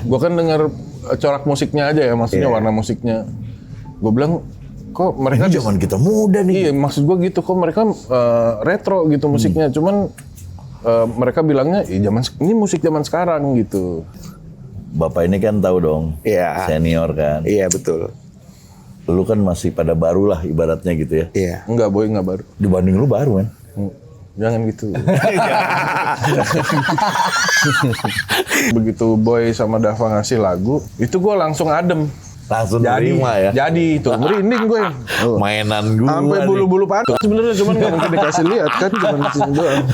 Gue kan denger corak musiknya aja ya, maksudnya warna musiknya. Gue bilang, kok mereka ini zaman kita muda nih. Iya, maksud gue gitu, kok mereka retro gitu musiknya. Cuman mereka bilangnya, ini musik zaman sekarang gitu. Bapak ini kan tahu dong, senior kan. Iya betul. Lu kan masih pada baru lah ibaratnya gitu ya. Iya. Enggak, Boy, enggak baru. Dibanding lu baru kan. Jangan gitu. Begitu Boy sama Dava ngasih lagu, itu gue langsung adem. Langsung terima ya. Jadi itu merinding gue. Mainan gue. Sampai bulu-bulu patah sebenarnya, cuman nggak mungkin dikasih lihat kan, cuma di sini doang.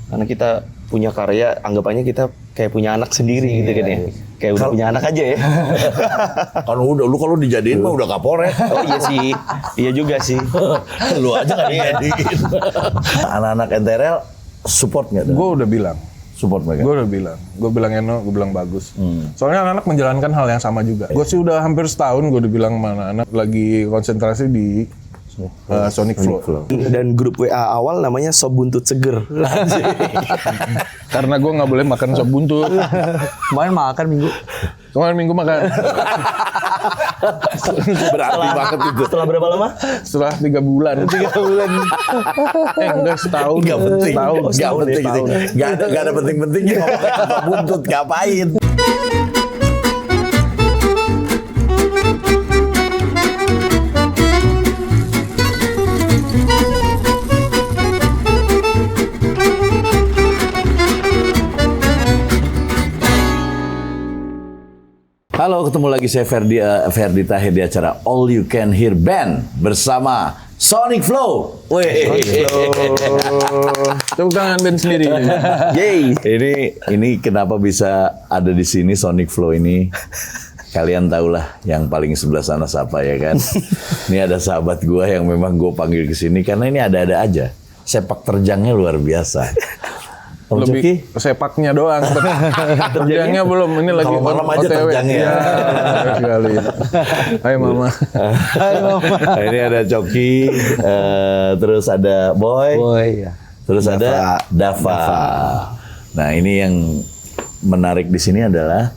Karena kita punya karya, anggapannya kita kayak punya anak sendiri gitu kan ya. Kayak udah punya anak aja ya. Kan udah, lu kalau dijadiin mah udah kapolres. Oh iya sih, iya juga sih. Lu aja nggak dijadiin. Anak-anak NTRL support nggak? Gue udah bilang. Support mereka? Gue bilang Eno, gue bilang bagus. Soalnya anak-anak menjalankan hal yang sama juga. Gue sih udah hampir setahun gue udah bilang sama anak-anak lagi konsentrasi di Sonic Flow. Dan grup WA awal namanya Sop Buntut Seger. Karena gue nggak boleh makan sop buntut. Kemarin makan minggu. Kemarin minggu makan. Berarti banget itu. Setelah berapa lama? Setelah 3 bulan. 3 bulan. Enggak, setahun. Gak penting. Setahun. Gak penting. Setahun. Gak ada penting-pentingnya ngomongin apa buntut. Ngapain? Halo, ketemu lagi saya Ferdi Tahir di acara All You Can Hear Band bersama Sonic Flow. Tepuk tangan band sendiri. Yeay. Ini kenapa bisa ada di sini Sonic Flow ini? Kalian tahulah yang paling sebelah sana siapa ya kan? Ini ada sahabat gua yang memang gua panggil ke sini karena ini ada-ada aja. Sepak terjangnya luar biasa. Om Lebih Coki? sepaknya doang. Terjangnya belum. Ini lagi Kalau malam aja OTW. terjangnya. Ya, sekali. Hai Mama. Hai Mama. Nah, ini ada Coki, terus ada Boy, ya. terus ada Dava. Nah ini yang menarik di sini adalah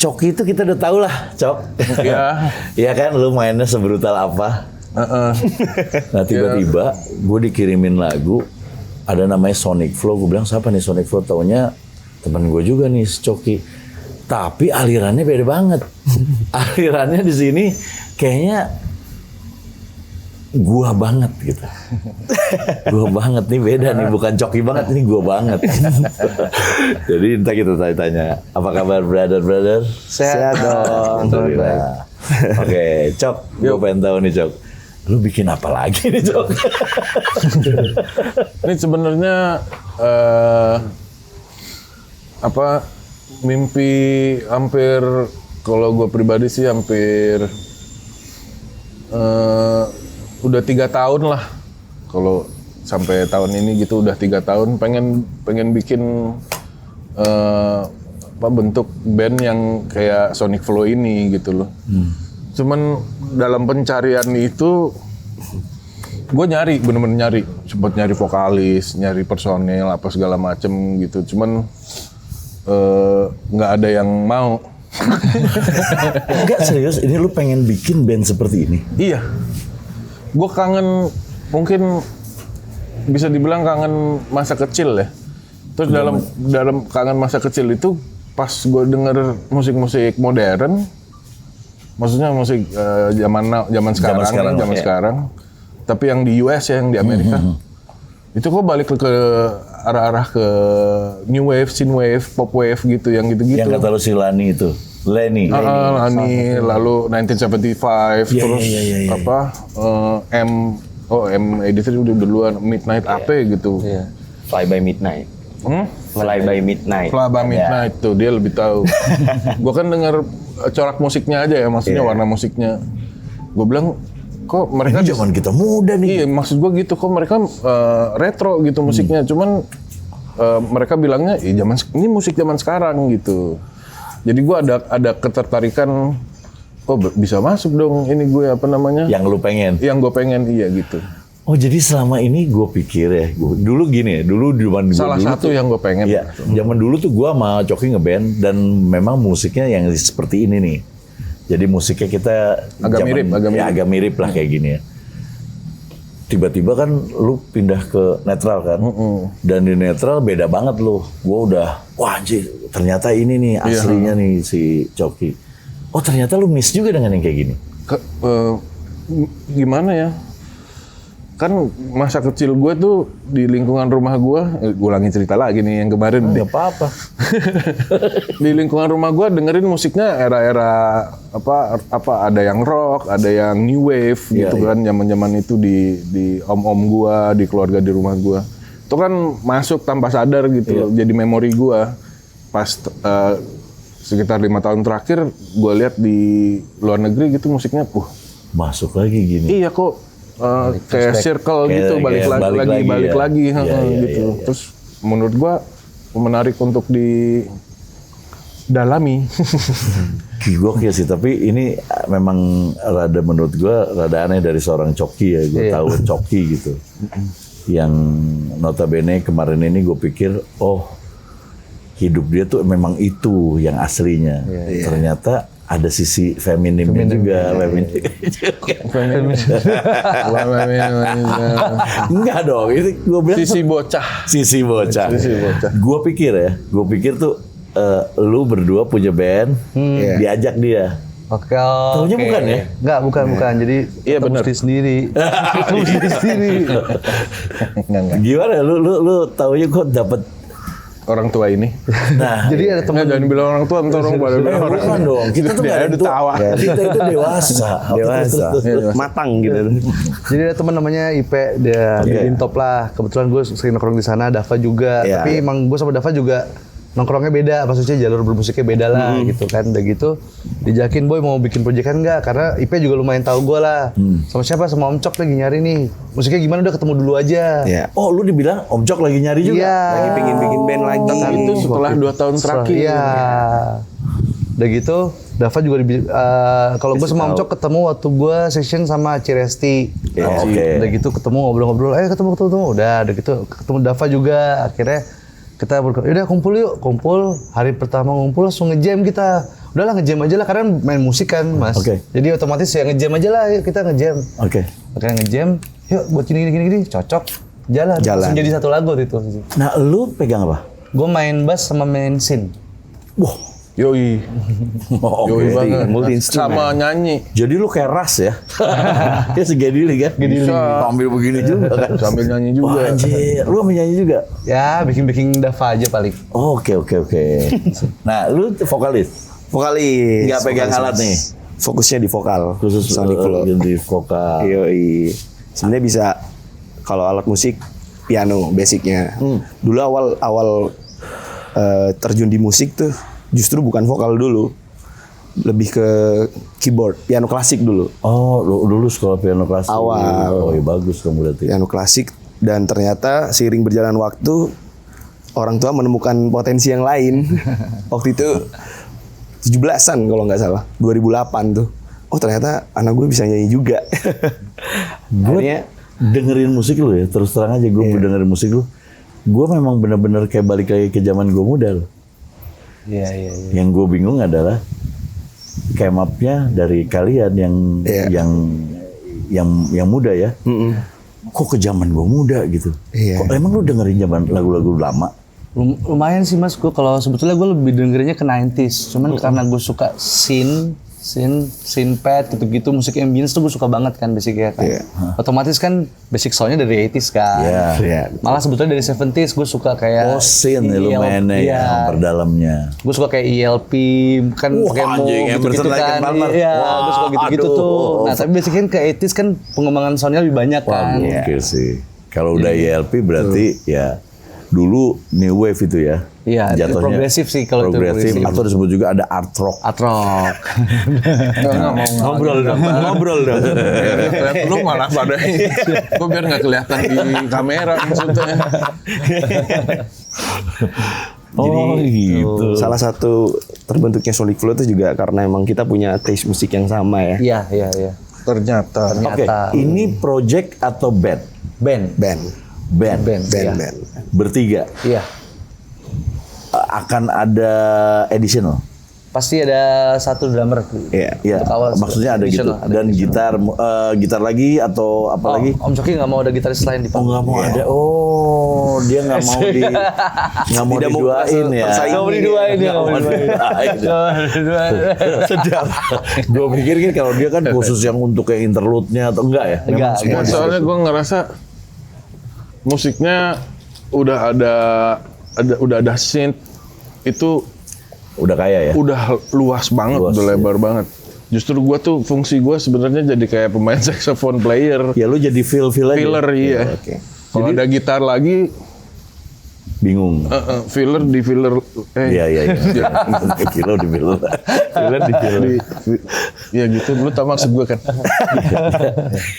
Coki itu kita udah tahu lah, Cok. Iya. Iya kan, lu mainnya sebrutal apa? Nah tiba-tiba gue dikirimin lagu. Ada namanya Sonic Flow, gue bilang siapa nih Sonic Flow? Taunya teman gue juga nih, si Coki. Tapi alirannya beda banget. Alirannya di sini kayaknya gua banget gitu. Gua banget nih, beda nih, bukan Coki banget, ini gua banget. Jadi entah kita tanya-tanya, apa kabar brother? Sehat dong. Alhamdulillah. Oke, Cok, gue pengen tahu nih Cok. Lu bikin apa lagi nih, Cok? Ini sebenarnya mimpi hampir, kalau gue pribadi sih hampir udah 3 tahun lah. Kalau sampai tahun ini gitu udah 3 tahun pengen bikin bentuk band yang kayak Sonic Flow ini gitu loh. Cuman dalam pencarian itu gue bener-bener nyari, sempat nyari vokalis, nyari personel apa segala macem gitu. Cuman nggak ada yang mau. Enggak, serius, ini lu pengen bikin band seperti ini? Iya, gue kangen, mungkin bisa dibilang kangen masa kecil ya. Terus dalam kangen masa kecil itu pas gue denger musik-musik modern. Maksudnya musik zaman sekarang. Tapi yang di US ya, yang di Amerika. Itu kok balik ke arah-arah ke new wave, synth wave, pop wave gitu, yang gitu-gitu. Yang kata lu si Lani itu. Lenny, lalu 1975, terus M83 udah duluan, Midnight AP gitu. Yeah. Fly by Midnight. Fly by Midnight tuh dia lebih tahu. Gue kan denger corak musiknya aja ya, maksudnya warna musiknya. Gue bilang, kok mereka ini zaman kita muda nih. Iya, maksud gue gitu, kok mereka retro gitu musiknya. Cuman mereka bilangnya, ini musik zaman sekarang gitu. Jadi gue ada ketertarikan, bisa masuk dong ini gue Yang lu pengen? Yang gue pengen, iya gitu. Oh jadi selama ini gue pikir ya, dulu gini ya, dulu zaman Salah dulu satu yang gue pengen. ya, zaman dulu tuh gue sama Coki ngeband dan memang musiknya yang seperti ini nih. Jadi musiknya kita Agak mirip. agak mirip lah kayak gini ya. Tiba-tiba kan lu pindah ke netral kan, dan di netral beda banget lu. Gue udah, wah anjir, ternyata ini nih aslinya nih si Coki. Oh ternyata lu miss juga dengan yang kayak gini. Gimana ya? Kan masa kecil gue tuh di lingkungan rumah gue ulangi cerita lagi nih yang kemarin. Nggak apa-apa. Di lingkungan rumah gue dengerin musiknya era-era apa ada yang rock, ada yang new wave gitu kan, zaman-zaman itu di om-om gue, di keluarga di rumah gue. Itu kan masuk tanpa sadar gitu loh, jadi memori gue. Pas sekitar 5 tahun terakhir gue lihat di luar negeri gitu musiknya, Masuk lagi gini. iya kok. Kayak circle gitu, balik lagi gitu. Terus menurut gua menarik untuk didalami. Gokil sih, tapi ini memang rada menurut gua rada aneh dari seorang Coki ya. Gua tahu Coki gitu. Yang notabene kemarin ini gue pikir, hidup dia tuh memang itu yang aslinya. Ternyata ada sisi feminimnya juga. Enggak dong, itu gue bilang Sisi bocah. Gue pikir tuh lu berdua punya band, diajak dia. Oke. Taunya bukan ya? Enggak, bukan. Jadi Iya benar. sendiri. Enggak. Gimana? Lu taunya kok dapet Orang tua ini. Nah, Jadi ada teman Jangan bilang orang tua, ntar orang pada bilang orang bukan dong. Kita tuh nggak ada tawa. Kita itu dewasa. Matang gitu. Jadi ada teman namanya Ipe, dia di Intop lah. Kebetulan gue sering nongkrong di sana, Dava juga. Tapi emang gue sama Dava juga nongkrongnya beda, maksudnya jalur bermusiknya beda lah gitu kan. Udah gitu dijakin, boy mau bikin proyekan nggak? Karena Ipe juga lumayan tahu gue lah. Sama siapa? Sama Om Cok lagi nyari nih. Musiknya gimana, udah ketemu dulu aja. Oh lu dibilang Om Cok lagi nyari juga? Iya. Lagi pengen bikin band lagi. Tapi itu setelah 2 tahun terakhir. Iya. Udah gitu, Dava juga kalau gue sama Om Cok ketemu waktu gue session sama Ciresti. Udah gitu ketemu ngobrol-ngobrol, ketemu. Udah gitu ketemu Dava juga. Akhirnya kita udah kumpul yuk. Hari pertama ngumpul langsung ngejam kita. Udahlah ngejam aja lah, karena main musik kan Mas. Jadi otomatis ya ngejam aja lah, yuk kita ngejam. Akhirnya ngejam, yuk buat gini, cocok. Jalan. Langsung jadi satu lagu itu. Nah lu pegang apa? Gue main bass sama main synth. Wah. Yoi banget. Sama nyanyi. Jadi lu kayak Ras ya? Kayak segedili kan? Sambil begini juga kan? Sambil nyanyi juga. Wah, anjir, lu nyanyi juga? Ya, bikin Dava aja paling. Oke. Nah, lu vokalis? Nggak pegang alat nih? Fokusnya di vokal. Khusus Sonic Flow. di vokal. Yoi. Sebenarnya bisa, kalau alat musik, piano basicnya. Dulu awal terjun di musik tuh, justru bukan vokal dulu, lebih ke keyboard, piano klasik dulu. Oh, dulu sekolah piano klasik. Awal. Oh, iya bagus kamu berarti. Piano klasik, dan ternyata seiring berjalan waktu, orang tua menemukan potensi yang lain. Waktu itu 17-an kalau nggak salah, 2008 tuh. Oh ternyata anak gue bisa nyanyi juga. Gue dengerin musik lu ya, terus terang aja gue dengerin musik lu. Gue memang benar-benar kayak balik lagi ke zaman gue muda loh. Iya. Yang gue bingung adalah came up-nya dari kalian yang muda ya. Kok ke zaman gue muda gitu? Kok emang lu dengerin zaman lagu-lagu lama? Lumayan sih Mas, gue kalau sebetulnya gue lebih dengerinnya ke 90s. Cuman karena gue suka synthpad gitu-gitu, musik ambience tuh gue suka banget kan basicnya kan. Otomatis kan basic soundnya dari 80s kan. Malah sebetulnya dari 70s gue suka kayak synth lu mainnya yang berdalamnya. Gue suka kayak ELP kan pakai gitu kan. Iya, gue suka gitu-gitu tuh. Nah, tapi basicnya ke 80s kan pengembangan soundnya lebih banyak kan. Oke sih. Kalau udah ELP berarti ya dulu new wave itu ya. Iya, jatuhnya progresif sih kalau itu progresif. Atau disebut juga ada art rock. Nggak mau Ngobrol dong. Lu malah pada gue biar nggak kelihatan di kamera maksudnya. Jadi gitu. Salah satu terbentuknya Sonic Flow itu juga karena emang kita punya taste musik yang sama ya. Iya. Ternyata. Oke, ini project atau band? Band. Band. Iya. Bertiga. Iya. Akan ada additional. Pasti ada satu drummer. Iya. Ya, Untuk awal maksudnya ada gitu. additional, ada Dan additional. gitar lagi atau apa lagi? Om Coki nggak mau ada gitaris lain di Oh panggung. nggak mau ada. Oh dia nggak mau nggak mau Tidak mau diduain ya. tersaingi. Nggak mau diduain dia, nggak mau diduain. Sedap. Gue pikir kan kalau dia kan khusus yang untuk kayak interlude-nya atau enggak ya? Enggak, Memang semua enggak. Soalnya gue ngerasa musiknya udah ada synth itu udah kaya ya. udah luas banget, Luas, udah ya. lebar banget. Justru gue tuh fungsi gue sebenarnya jadi kayak pemain saxophone player, Ya lu jadi feel aja. filler iya. Oke. Kalau ada gitar lagi, Bingung. filler di filler, Iya. Kilo di filler. Filler di filler. ya gitu. Lu tau maksud gue kan?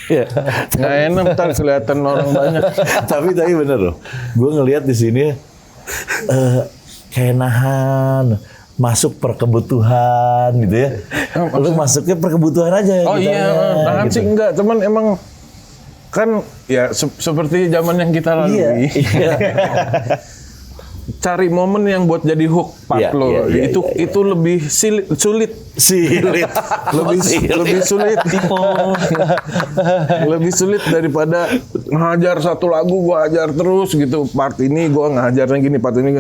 Iya. Nggak enak ntar kelihatan orang banyak. tapi bener loh. Gue ngelihat di sini kayak nahan masuk per kebutuhan gitu ya. Lu masuknya per kebutuhan aja. Oh gitarnya, iya, tahan gitu. sih enggak, cuman emang kan ya seperti zaman yang kita lalui. Iya. Cari momen yang buat jadi hook part Iya, lo, iya, itu iya. itu lebih sulit. Silit. lebih sulit lebih sulit daripada ngajar satu lagu gua ajar terus gitu, part ini gua ngajarnya gini, part ini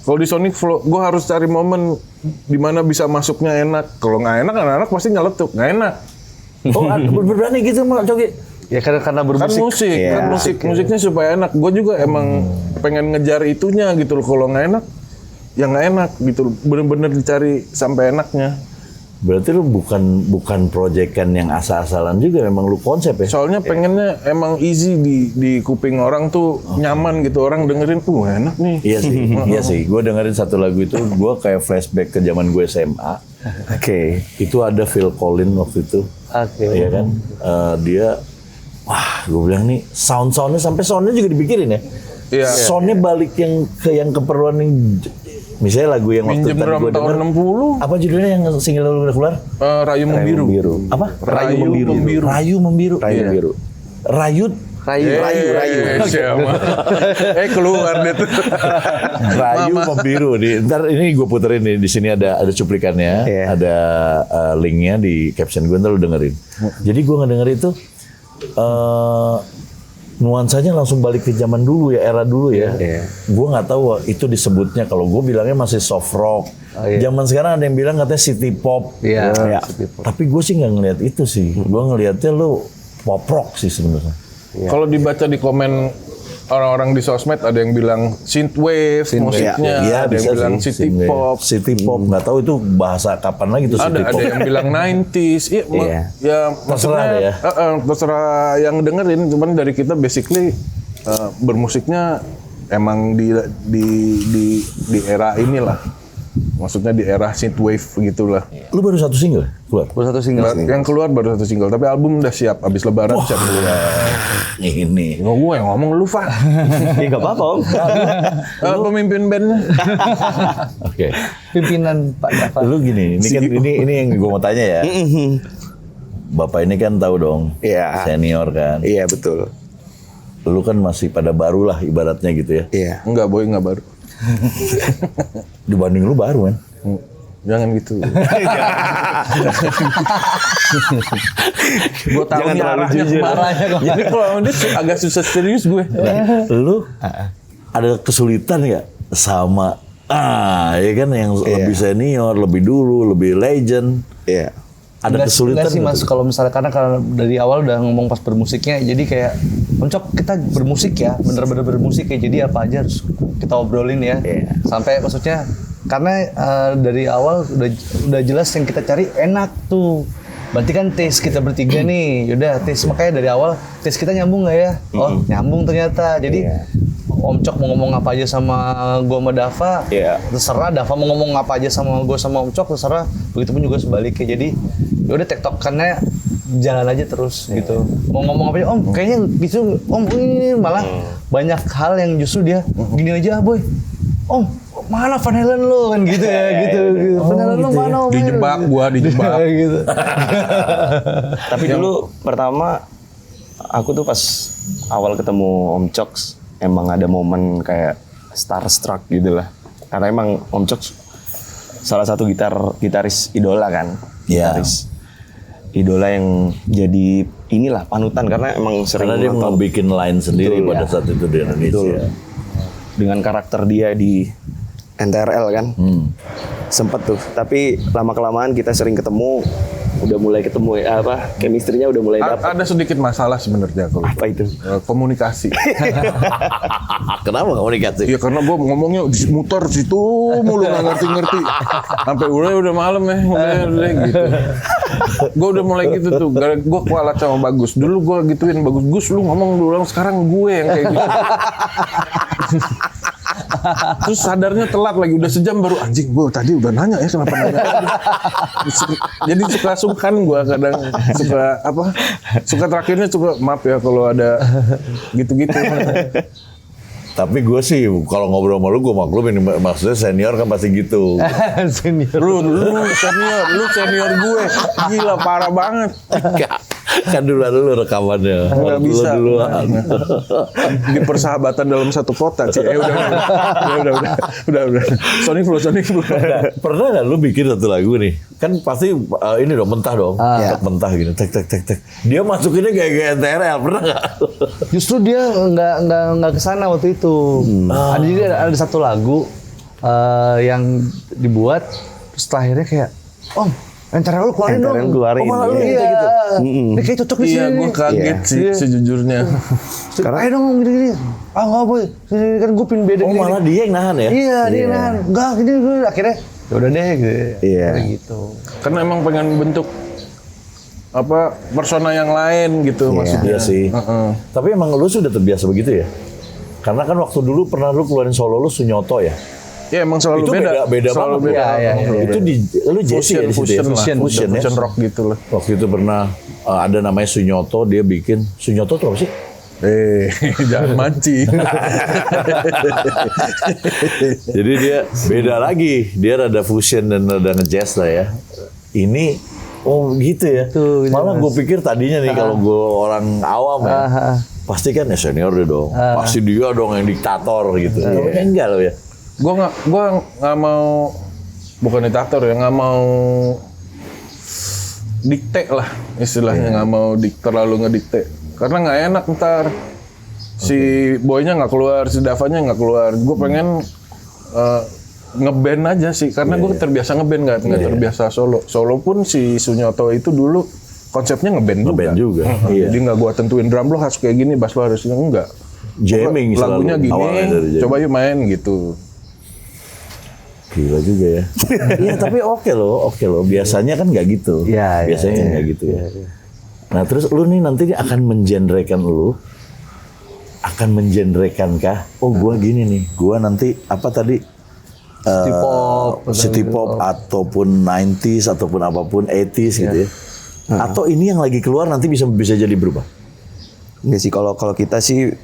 kalau di Sonic Flow gua harus cari momen di mana bisa masuknya enak. Kalau nggak enak anak-anak pasti nyeletuk, nggak enak. Oh, berani gitu Mak Coki. Ya karena Kan bermusik. musik, Iya. musiknya supaya enak. Gue juga emang pengen ngejar itunya gitu loh. Kalau nggak enak, ya nggak enak gitu loh. Bener-bener dicari sampai enaknya. Berarti lu bukan proyekan yang asal-asalan juga, memang lu konsep ya. Soalnya pengennya emang easy di kuping orang tuh, nyaman gitu, orang dengerin, enak nih. Iya sih, iya sih. Gue dengerin satu lagu itu, gue kayak flashback ke zaman gue SMA. Oke. Itu ada Phil Collins waktu itu, Oke. iya kan? Dia, wah, gue bilang nih soundnya sampai soundnya juga dipikirin ya. Iya. Soundnya balik yang keperluan yang, misalnya lagu yang waktu Minjem tadi drum gue tahun denger. 60. Apa judulnya yang single lu udah keluar? Rayu Membiru. Apa? Rayu Membiru. Rayu Membiru. Rayu Membiru. Rayut. Rayu. Siapa? Keluar deh tuh. Rayu Membiru. Ntar ini gue puterin nih, di sini ada cuplikannya, Iya. ada linknya di caption gue, ntar lu dengerin. Jadi gue ngedenger itu nuansanya langsung balik ke zaman dulu ya, era dulu ya. Iya. Gue nggak tahu itu disebutnya, kalau gue bilangnya masih soft rock. Zaman sekarang ada yang bilang katanya city pop. Iya. Iya. Tapi gue sih nggak ngelihat itu sih. Gue ngelihatnya lu pop rock sih sebenarnya. Kalau dibaca di komen orang-orang di sosmed, ada yang bilang synthwave musiknya, Iya, ada yang bisa bilang sih. city pop. City pop, nggak tahu itu bahasa kapan lagi tuh city Ada pop. yang bilang 90s. Iya, Iya. ya maksudnya ya. terserah yang dengerin, cuman dari kita basically bermusiknya emang di era inilah. Maksudnya di era synthwave gitulah. Lu baru satu single keluar? Baru satu single. Yang keluar baru satu single, tapi album udah siap, abis lebaran siap keluar. Ini. Nggak gue yang ngomong, lu Pak. Ya nggak apa-apa Om. Pemimpin bandnya. Oke. Pimpinan Pak Dava. Lu gini, ini kan ini yang gue mau tanya ya. Bapak ini kan tahu dong, Iya. senior kan. Iya betul. Lu kan masih pada baru lah ibaratnya gitu ya. Iya. Enggak, boy, enggak baru. Dibanding lu baru kan. Jangan gitu. Gue tahu Jangan nih terlalu arahnya jujur. kemana. Jadi kalau sama dia agak susah serius gue. Lu ada kesulitan nggak sama ya kan yang lebih senior, lebih dulu, lebih legend. Iya. Ada kesulitan Enggak sih nggak Mas, tuh? kalau misalnya karena dari awal udah ngomong pas bermusiknya, jadi kayak Oncok kita bermusik ya, bener-bener bermusik ya, jadi apa aja harus kita obrolin ya. Iya. Sampai maksudnya karena dari awal udah jelas yang kita cari enak tuh. Berarti kan taste kita bertiga nih, yaudah taste, makanya dari awal taste kita nyambung nggak ya? Oh nyambung ternyata. Jadi Om Cok mau ngomong apa aja sama gue sama Dava, terserah. Dava mau ngomong apa aja sama gue sama Om Cok, terserah. Begitupun juga sebaliknya. Jadi yaudah tektokannya jalan aja terus gitu. Mau ngomong apa aja, Om kayaknya gitu, Om ini malah banyak hal yang justru dia gini aja boy. Om mana Van Halen lo kan gitu ya gitu. Van Halen lo mana? Dijebak gua, dijebak. gitu. Tapi dulu pertama aku tuh pas awal ketemu Om Cox emang ada momen kayak starstruck gitu lah. Karena emang Om Cox salah satu gitaris idola kan. Iya. Gitaris idola yang jadi inilah panutan karena emang sering Karena dia mau nonton. bikin line sendiri Betul, pada ya. saat itu di Indonesia. Dengan karakter dia di NTRL kan. Sempet tuh, tapi lama-kelamaan kita sering ketemu, udah mulai ketemu chemistry-nya udah mulai dapat. Ada sedikit masalah sebenarnya kalau Apa itu? komunikasi. Kenapa komunikasi? Iya karena gue ngomongnya muter situ mulu nggak ngerti-ngerti. Sampai udah malam ya, udah gitu. Gue udah mulai gitu tuh. Gue kualat sama Bagus. Dulu gue gituin Bagus, Gus lu ngomong dulu, sekarang gue yang kayak gitu. Terus sadarnya telat lagi, udah sejam baru anjing gue tadi udah nanya ya kenapa nanya lagi. Jadi suka sungkan gue kadang suka terakhirnya suka maaf ya kalau ada gitu-gitu. Tapi gue sih kalau ngobrol sama lu gue maklumin, maksudnya senior kan pasti gitu. Senior. Lu senior gue, gila parah banget. Kan dulu rekamannya. Nggak bisa. Duluan. Di persahabatan dalam satu kota sih. Udah. Sonic Flow. Pernah nggak lu bikin satu lagu nih? Kan pasti ini dong mentah dong, mentah gini, tek. Dia masukinnya kayak NTRL, pernah nggak? Justru dia nggak kesana waktu itu. Jadi ada satu lagu yang dibuat, terus akhirnya kayak, Om, NTRL lu keluarin dong. NTRL keluarin, Oh, malah lu iya. gitu. Ini kayak cocok di sini. Iya, gue kaget sih sejujurnya. Karena ayo dong gini-gini. Ah nggak boy, sini kan gue pin beda Oh gini. malah dia yang nahan ya? Iya, dia nahan. Enggak, gini gue akhirnya ya udah deh gitu. Iya. Kayak gitu. Karena emang pengen bentuk persona yang lain gitu maksudnya. Iya sih. Tapi emang lu sudah terbiasa begitu ya? Karena kan waktu dulu pernah lu keluarin solo lu Sunyoto ya? Ya emang selalu Itu beda selalu banget. beda. Iya. Itu lu Jesse ya di situ ya? Fusion ya? rock gitu lah. Waktu itu pernah ada namanya Sunyoto, dia bikin Sunyoto tuh apa sih? Jangan mancing. Jadi dia beda lagi, dia rada fusion dan rada nge-jazz lah ya. Ini gitu ya. Gitu, Malah gue pikir tadinya nih kalau gue orang awam ya, pasti kan ya senior dia dong, pasti dia dong yang diktator gitu. Tapi kan enggak loh ya. Gue nggak mau, bukan diktator ya, nggak mau dikte lah istilahnya, nggak mau terlalu ngedikte karena nggak enak ntar si boynya nggak keluar, si Davanya nggak keluar. Gue pengen ngeband aja sih karena gue terbiasa ngeband, nggak terbiasa solo pun si Sunyoto itu dulu konsepnya ngeband juga. Jadi nggak gue tentuin drum lo harus kayak gini, bass lo harus enggak, Jamming lagunya selalu, gini, awalnya dari jamming. coba yuk main gitu. Gila juga ya. Iya tapi oke loh. Biasanya kan nggak gitu. Iya, Biasanya nggak gitu ya. Nah terus lu nih nanti akan mengenrekan kah? Oh gua gini nih, gua nanti apa tadi? City pop ataupun 90s ataupun apapun 80s gitu ya. Atau ini yang lagi keluar nanti bisa jadi berubah. Enggak sih, kalau kita sih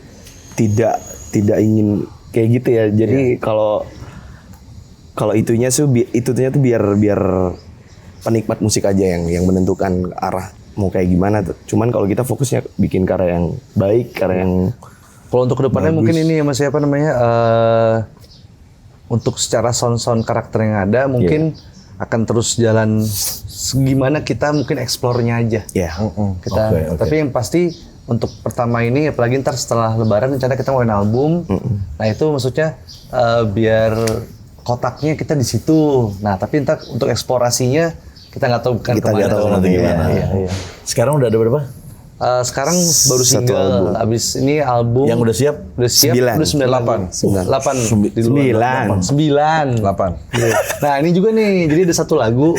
tidak ingin kayak gitu ya. Jadi kalau itunya tuh biar penikmat musik aja yang menentukan arah mau kayak gimana tuh. Cuman kalau kita fokusnya bikin karya yang baik, karya yang Kalau untuk kedepannya mungkin ini ya Mas, apa namanya, untuk secara sound karakter yang ada mungkin akan terus jalan gimana kita mungkin eksplornya aja. ya Kita, Oke. tapi yang pasti untuk pertama ini, apalagi ntar setelah Lebaran rencana kita ngeluarin album. Nah itu maksudnya biar kotaknya kita di situ. Nah tapi ntar untuk eksplorasinya kita nggak tahu kan Kita kemana. nggak tahu nanti gimana. Iya. Sekarang udah ada berapa? Sekarang baru Satu single, album. abis ini album Yang udah siap? udah siap, 9. udah 9 lagu. 8 di luar. 9. 8. Nah ini juga nih, jadi ada satu lagu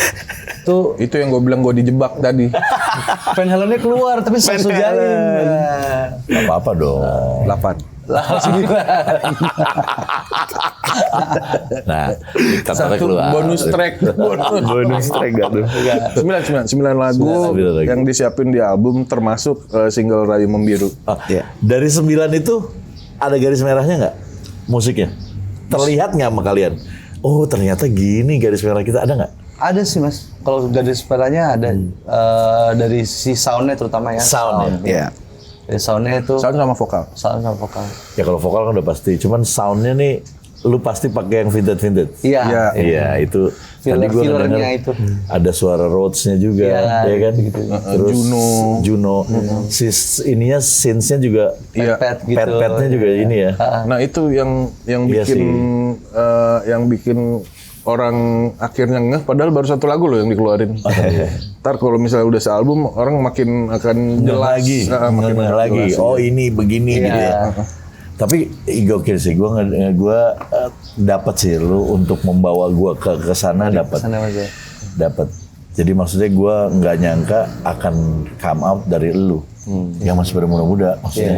tuh Itu yang gue bilang gue dijebak tadi. Van Halen-nya keluar tapi Van susah Halen. jalin. Gak apa-apa dong. 8. Nah, kita Satu keluar. bonus track. bonus track gak tuh? 9 lagu 9 lagu. yang disiapin di album termasuk single Rayu Membiru. Iya. Dari 9 itu ada garis merahnya nggak musiknya? Terlihat nggak sama kalian? oh ternyata gini garis merah kita, ada nggak? Ada sih mas, kalau garis merahnya ada dari si soundnya terutama ya. Sound, Iya. Dari soundnya itu Sound sama vokal. sound sama vokal. Ya kalau vokal kan udah pasti, cuman soundnya nih lu pasti pakai yang vintage. Iya. Iya. Iya itu. Tadi gua Filler-fillernya ngedenger itu. ada suara Rhodes-nya juga, Iya, ya kan? gitu. Terus Juno. ininya synths-nya juga, Iya. Pet gitu. pet-petnya juga ini ya. Nah itu yang Iya bikin sih. yang bikin orang akhirnya ngeh, padahal baru satu lagu loh yang dikeluarin. Ntar kalau misalnya udah sealbum, orang makin akan jelas makin Ngeh lagi. jelas. Oh ini begini gitu ya. Tapi gokil sih, gue dapat sih lu untuk membawa gue ke sana dapat. Sana mas ya. Dapat. Jadi maksudnya gue nggak nyangka akan come out dari lu. Yang masih pada muda-muda maksudnya.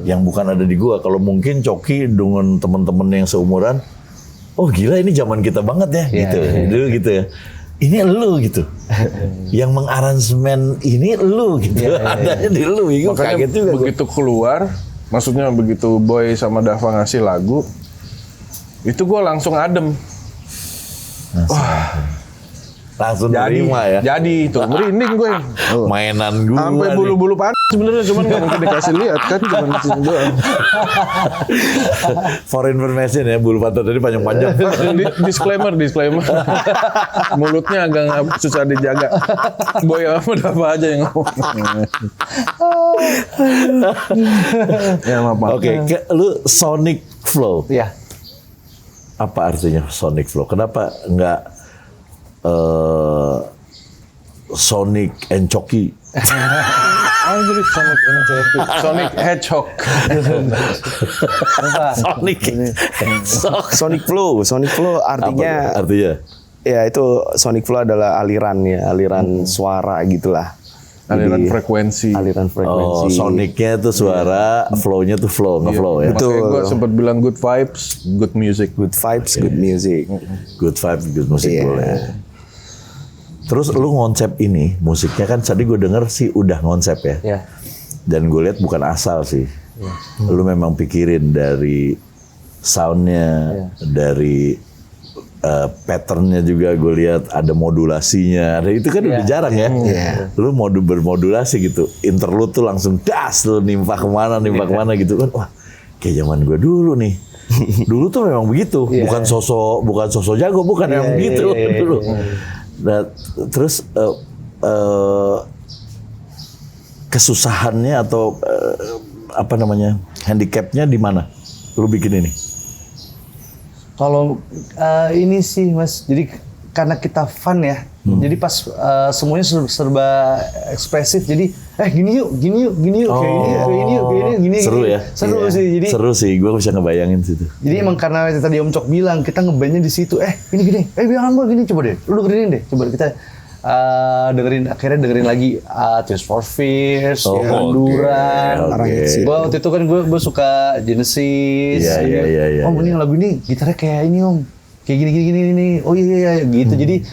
Yang bukan ada di gue. Kalau mungkin Coki dengan temen-temen yang seumuran, oh gila ini zaman kita banget ya gitu. Dulu gitu ya. Ini lu gitu. Yang mengaransemen ini lu gitu. Adanya di lu. Gue Makanya kaget juga. begitu keluar, maksudnya begitu Boy sama Dava ngasih lagu, itu gue langsung adem. Langsung Jadi, terima ya. jadi itu merinding gue. Mainan gue. Sampai bulu-bulu panas sebenarnya, cuman nggak mungkin dikasih lihat kan, cuma di sini doang. For information ya, bulu pantat tadi panjang-panjang. Disclaimer. Mulutnya agak susah dijaga. Boy apa Dava aja yang ngomong. Ya maaf. Oke, lu Sonic Flow. Iya. Apa artinya Sonic Flow? Kenapa nggak Sonic and Coki? Jadi Sonic Hedgehog. Sonic Sonic Flow artinya artinya? ya itu Sonic Flow adalah aliran suara gitulah. Aliran Jadi, frekuensi. aliran Oh, frekuensi. Sonicnya tuh suara, flow-nya tuh flow, nge-flow ya. Betul. Makanya gue sempat bilang good vibes, good music. Good vibes, good music. Good vibe, good music Iya. boleh. Terus lu konsep ini, musiknya kan tadi gue denger sih udah konsep ya. Iya. Dan gue lihat bukan asal sih. Lu memang pikirin dari soundnya, dari patternnya juga gue lihat ada modulasinya. Ada itu kan udah jarang ya. Lu bermodulasi gitu. Interlude tuh langsung das lu nimpah kemana gitu kan. Wah, kayak zaman gue dulu nih. Dulu tuh memang begitu. Bukan sosok jago, bukan yang begitu dulu. Nah, terus kesusahannya atau apa namanya handicapnya di mana? Lu bikin ini? Kalau ini sih mas, jadi karena kita fun ya, jadi pas semuanya serba ekspresif, jadi gini yuk, kayak ini yuk, seru ya? Seru sih, jadi seru sih, gue bisa ngebayangin situ. jadi emang karena tadi Om Cok bilang kita ngebandnya di situ, gini, bilangan gue gini, coba deh, lu dengerin deh, coba kita akhirnya dengerin lagi Tears for Fears, Duran. Gua waktu itu kan gue suka Genesis. Iya. Om ini lagu ini gitarnya kayak ini Om, kayak gini. Oh iya gitu. Jadi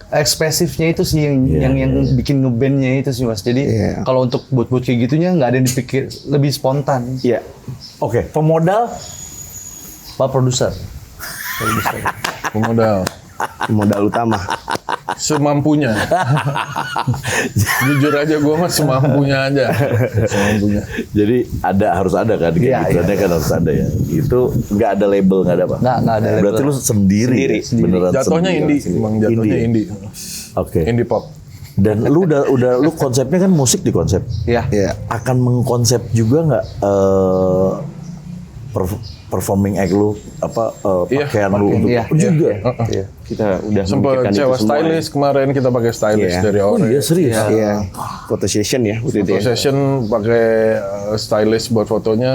ekspresifnya itu sih yang bikin ngebandnya itu sih mas. Jadi kalau untuk buat kayak gitunya nggak ada yang dipikir, lebih spontan. Iya. Oke, pemodal Pak produser. Modal utama. Semampunya. Jujur aja gue mah semampunya aja. Semampunya. Jadi harus ada kan kayak gituannya kan harus ada ya. Itu nggak ada label, nggak ada apa? Nggak ada label. Berarti lu sendiri. Beneran Jatuhnya sendiri. indie, emang jatuhnya indie. Oke. Indie pop. Dan lu lu konsepnya kan musik di konsep. Iya. Akan mengkonsep juga nggak performing act lu pakaian lu untuk juga. Iya. Kita udah Sempat memikirkan itu sewa semua. stylist kemarin, kita pakai stylist dari Oh Ore. iya serius. Iya. Foto session ya waktu itu Foto ya. session pakai stylist buat fotonya,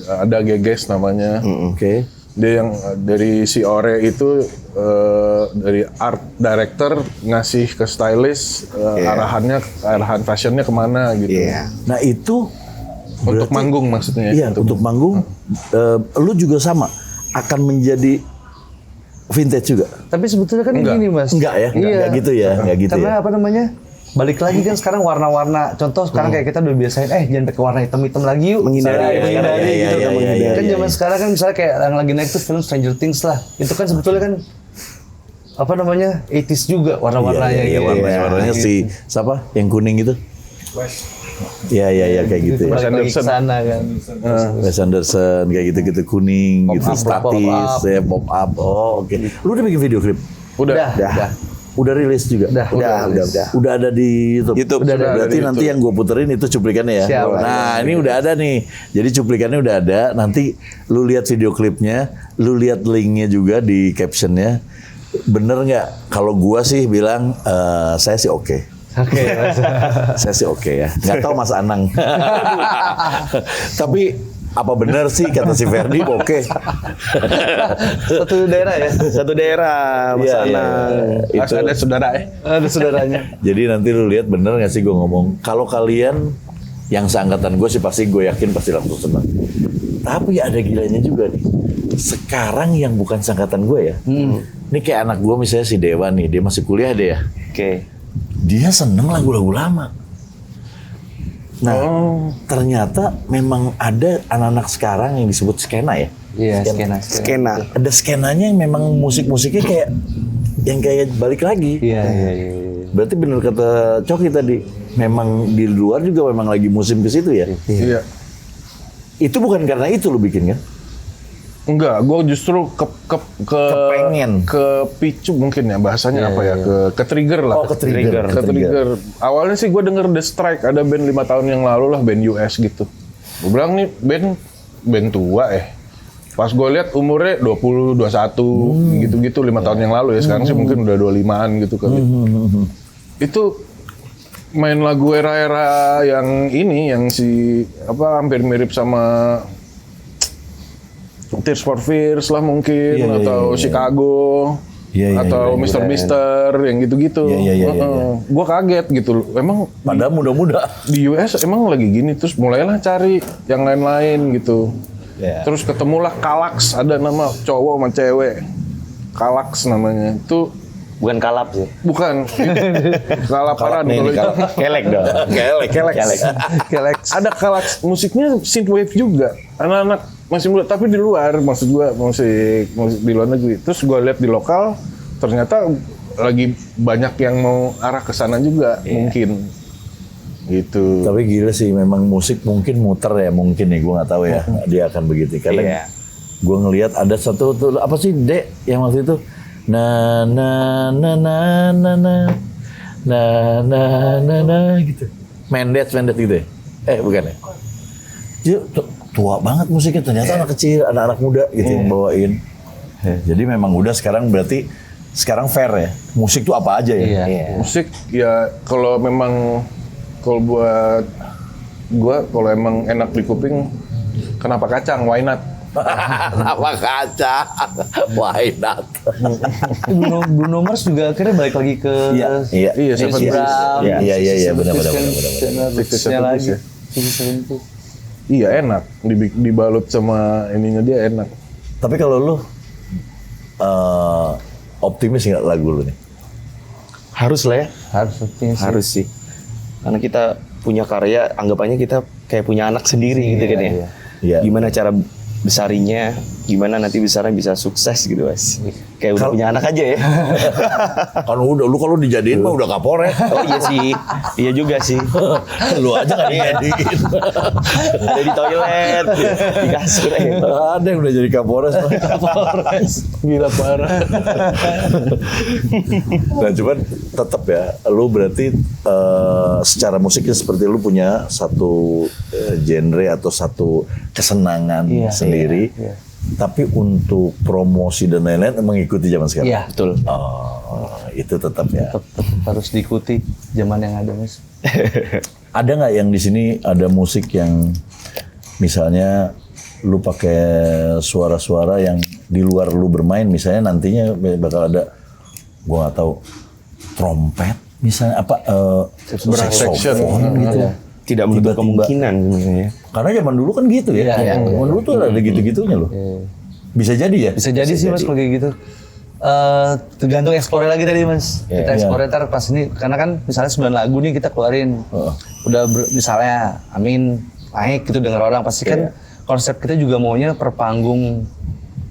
ada Geges namanya. Oke. Dia yang dari si Ore itu dari art director ngasih ke stylist arahan fashionnya kemana gitu. Iya. Nah itu Untuk manggung maksudnya. iya untuk manggung lu juga sama akan menjadi vintage juga. Tapi sebetulnya kan Enggak. gini mas. Enggak ya, enggak gitu ya, enggak gitu Karena ya. apa namanya? Balik lagi kan sekarang warna-warna. Contoh sekarang kayak kita udah biasain, jangan pakai warna hitam-hitam lagi yuk. Menghindari, Misalnya, menghindari iya, gitu. iya, iya, Kan iya, zaman iya. sekarang kan misalnya kayak yang lagi naik tuh film Stranger Things lah. Itu kan sebetulnya kan apa namanya 80s juga warna-warnanya Iya, gitu. warnanya si siapa yang kuning gitu? Iya kayak gitu ya. Balik lagi ke sana kan. Wes Anderson kayak gitu-gitu kuning Pop gitu up, statis pop up. ya pop up. Oh, oke. Lu udah bikin video klip? Udah. Udah rilis juga? Udah ada di YouTube. Udah ada Berarti di nanti YouTube. yang gue puterin itu cuplikannya ya. Siap. Nah, ini udah ada nih. Jadi cuplikannya udah ada. Nanti lu lihat video klipnya, lu lihat linknya juga di captionnya. Bener nggak? Kalau gua sih bilang saya sih oke. Oke. Saya sih oke ya. Nggak tahu Mas Anang. Tapi apa benar sih kata si Ferdi oke? Satu daerah ya. Satu daerah, Mas Iya, Anang. iya. Itu ada saudara Ada saudaranya. Jadi nanti lu lihat bener nggak sih gue ngomong. Kalau kalian yang seangkatan gue sih pasti gue yakin pasti langsung senang. Tapi ada gilanya juga nih. Sekarang yang bukan seangkatan gue ya. Ini kayak anak gue misalnya si Dewa nih. Dia masih kuliah deh ya. Oke. Dia seneng lagu-lagu lama. Nah, ternyata memang ada anak-anak sekarang yang disebut skena ya. Iya, skena. Skena. Ada skenanya yang memang musik-musiknya kayak yang kayak balik lagi. Iya. Berarti bener kata Coki tadi, memang di luar juga memang lagi musim ke situ ya. Iya. Itu bukan karena itu lu bikin kan? Enggak, gue justru Kepengen. kepicu mungkin ya bahasanya apa ya, ke trigger lah. Oh, ke-trigger. Ke trigger. Awalnya sih gue denger The Strike, ada band 5 tahun yang lalu lah, band US gitu. Gue bilang nih band tua Pas gue lihat umurnya 20, 21 gitu-gitu 5 tahun yang lalu ya. Sekarang sih mungkin udah 25-an gitu kali. Itu main lagu era-era yang ini, yang si apa hampir mirip sama Tears for Fears lah mungkin, atau Chicago, atau Mr. Mister yang gitu-gitu. Gue kaget gitu loh. Emang Padahal muda-muda. di US emang lagi gini, terus mulailah cari yang lain-lain gitu. Yeah. Terus ketemulah Kalax, ada nama cowok sama cewek. Kalax namanya. Itu Bukan kalap sih. bukan Kalaparan kalau itu. Kelek dong. Kelek. Ada Kalax, musiknya synthwave juga. Anak-anak masih muda, tapi di luar, maksud gua musik di luar negeri. Terus gua lihat di lokal, ternyata lagi banyak yang mau arah ke sana juga mungkin. Gitu. Tapi gila sih, memang musik mungkin muter ya, mungkin nih, gue nggak tahu ya, dia akan begitu. Karena gue ngelihat ada satu tuh apa sih Dek yang waktu itu na na na na na na na na na na gitu, Mendet gitu ya? Bukan ya? Dia tua banget musiknya, ternyata anak kecil, anak-anak muda gitu yang bawain. Jadi memang udah sekarang berarti sekarang fair ya, musik tuh apa aja ya? Musik ya kalau memang kalau buat gua kalau emang enak di kuping, kenapa kacang? Why not? Apa kaca? Why not? Bruno Mars juga akhirnya balik lagi ke Iya, James Seven Brown. Iya, benar. Roots-nya lagi. Iya enak, dibalut sama ininya dia enak. Tapi kalau lu optimis nggak lagu lu nih? Harus lah ya. Harus Sih. Karena kita punya karya, anggapannya kita kayak punya anak sendiri gitu kan ya. Iya. Gimana cara besarinya, gimana nanti besarnya bisa sukses gitu Mas. Kayak udah punya anak aja ya. Kan udah, lu kalau dijadiin mah udah Kapolres. Oh iya sih, iya juga sih. Lu aja nggak dijadiin. Ada di toilet, di kasur. Ada yang udah jadi Kapolres. Gila parah. Nah cuman tetap ya, lu berarti secara musiknya seperti lu punya satu genre atau satu kesenangan sendiri. Tapi untuk promosi dan lain-lain mengikuti zaman sekarang. Iya, betul. Oh, itu tetap ya. Tetap harus diikuti zaman yang ada, Mas. Ada nggak yang di sini ada musik yang misalnya lu pakai suara-suara yang di luar lu bermain, misalnya nantinya bakal ada, gua nggak tahu, trompet misalnya apa saxophone gitu. Tidak menutup kemungkinan sebenarnya. Karena zaman dulu kan gitu ya. Zaman dulu tuh ada gitu-gitunya loh. Bisa jadi ya? Bisa jadi sih Mas kalau kayak gitu. Tergantung eksplornya lagi tadi Mas. Kita eksplornya ntar pas ini, karena kan misalnya 9 lagu nih kita keluarin. Udah misalnya Amin naik gitu denger orang, pasti kan konsep kita juga maunya per panggung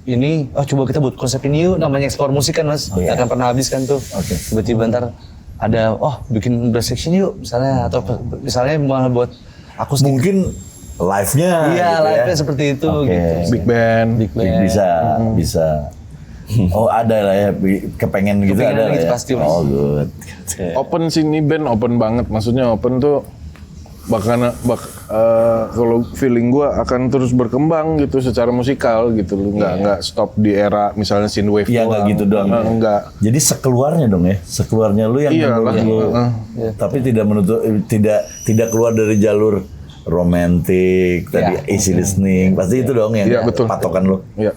ini, oh coba kita buat konsep ini yuk, namanya eksplor musik kan Mas, nggak akan pernah habis kan tuh. Tiba-tiba ntar ada, bikin brass section yuk misalnya, atau misalnya malah buat akustik. Mungkin live-nya Iya, gitu live-nya ya. seperti itu. Oke. Gitu. Big band. Bisa. Oh ada lah ya, kepengen gitu Kepengen ada lah gitu ya. pasti, Mas. Oh good. Open sih ini band open banget. Maksudnya open tuh kalau feeling gue akan terus berkembang gitu secara musikal gitu lu nggak stop di era misalnya synthwave Iya nggak gitu doang. enggak. Jadi sekeluarnya dong ya, sekeluarnya lu yang Iyalah, menurut lu, tapi tidak menutup, tidak keluar dari jalur romantik tadi easy listening, pasti itu dong yang Iya, betul. patokan lu. Iya.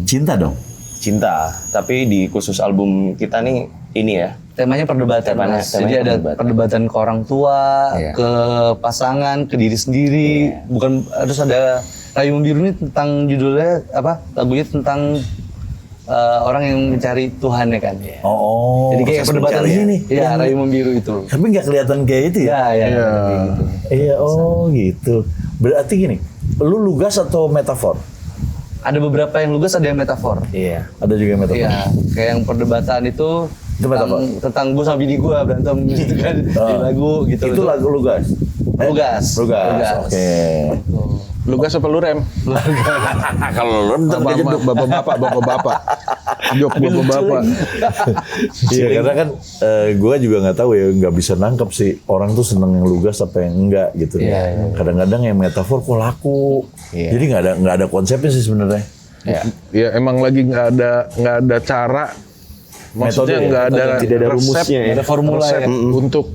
Cinta dong. Cinta, tapi di khusus album kita nih ini ya. Temanya perdebatan, Temanya- Mas. temanya Jadi ada perdebatan. perdebatan ke orang tua, Iya. ke pasangan, ke diri sendiri. Bukan harus ada Rayung Biru ini tentang judulnya apa? Lagunya tentang orang yang mencari Tuhan ya kan. Oh. Jadi kayak perdebatan pencarian. ini. Iya, Rayung Biru itu. Tapi nggak kelihatan kayak itu ya? Iya. Iya. Iya, oh gitu. Berarti gini, lu lugas atau metafor? Ada beberapa yang lugas, ada yang metafor. Iya. Ada juga yang metafor. Iya, kayak yang perdebatan itu tentang gue sama bini gue berantem gitu kan di lagu gitu. Itu lagu lugas. Lugas. Oke. Lugas apa lu rem? Kalau lu ntar dia jeduk. Bapak-bapak. Jok bapak-bapak. Iya karena kan gue juga nggak tahu ya, nggak bisa nangkep sih orang tuh seneng yang lugas apa yang enggak gitu. Iya. Kadang-kadang yang metafor kok laku. Jadi nggak ada konsepnya sih sebenarnya. Ya emang lagi nggak ada cara. Maksudnya Metode, nggak ada Tidak ada resep, rumusnya ya. Ada formula resep ya. untuk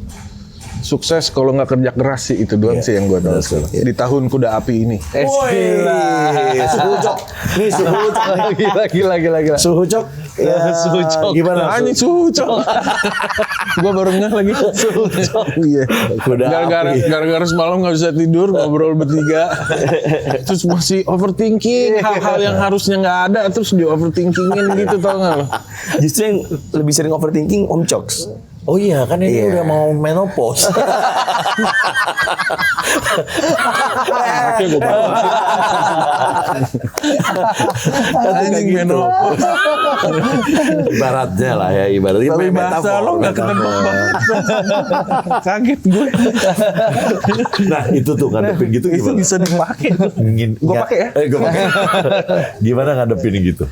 sukses kalau nggak kerja keras sih itu doang sih yang gue tahu. Di tahun kuda api ini. Suhu cok. Nih suhu cok. Gila. Suhu cok. Ya, Suhu cok. Gimana? Ini sucok. Gue baru ngeh lagi. Sucok. Iya. Kuda api. Gara-gara semalam nggak bisa tidur ngobrol bertiga. Terus masih overthinking hal-hal yang harusnya nggak ada terus di overthinkingin gitu tau nggak lo? Justru yang lebih sering overthinking Om Coks. Oh iya kan ini udah mau menopause. Anaknya gue bawa. Anjing menopause. Ibaratnya lah ya, ibaratnya Tapi metafor, bahasa lo nggak metafor. ketebak banget. Kaget gue. Nah itu tuh ngadepin gitu Itu gimana? bisa dipakai. Gue pakai ya? Gue pakai. Gimana ngadepin gitu?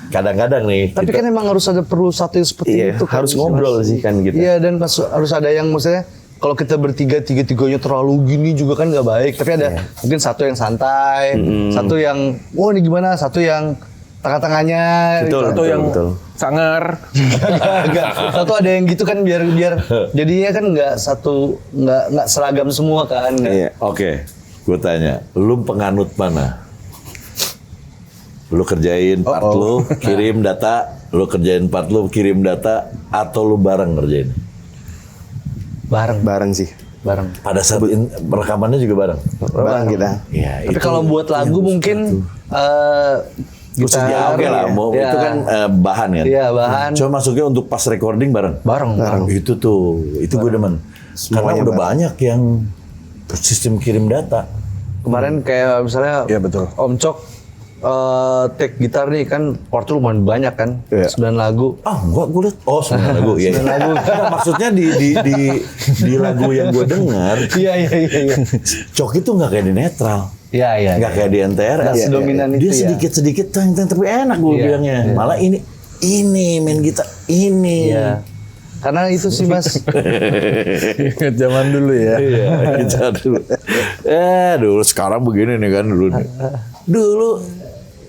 Kadang-kadang nih. Tapi kan emang harus ada perlu satu yang seperti Iya, itu kan. harus ngobrol sih kan gitu. Iya, dan harus ada yang maksudnya kalau kita tiga-tiganya terlalu gini juga kan nggak baik. Tapi ada mungkin satu yang santai, satu yang ini gimana, satu yang tengah-tengahnya, Betul, satu betul, yang betul. Sangar. satu ada yang gitu kan biar jadinya kan nggak seragam semua kan. Iya. Oke, gue tanya, lu penganut mana? Lu kerjain part lu, kirim data, lu kerjain part lu, kirim data, atau lu bareng ngerjain? Bareng sih. Bareng. Pada saat rekamannya juga bareng? Bareng kita. Iya, Tapi kalau buat lagu mungkin gitar, ya oke lah, ya. itu kan bahan kan? Iya, bahan. Cuma masuknya untuk pas recording bareng? Bareng. Itu tuh, itu gue demen. Karena Semuanya udah bareng. banyak yang sistem kirim data. Kemarin kayak misalnya Iya, betul. Om Cok take gitar nih kan partnya lumayan banyak kan, Iya. 9 lagu. Ah, gue liat. Oh, 9 lagu. Iya. 9 lagu. Nah, maksudnya di lagu yang gue dengar, Iya. Cok itu nggak kayak di netral, Iya. nggak kayak di NTR. Nggak sedominan itu Dia ya. sedikit teng tapi enak gue Iya, bilangnya. Malah ini main gitar ini. Iya. Karena itu sih Mas. Ingat zaman dulu ya. Iya, gitar dulu. Dulu sekarang begini nih kan dulu. Dulu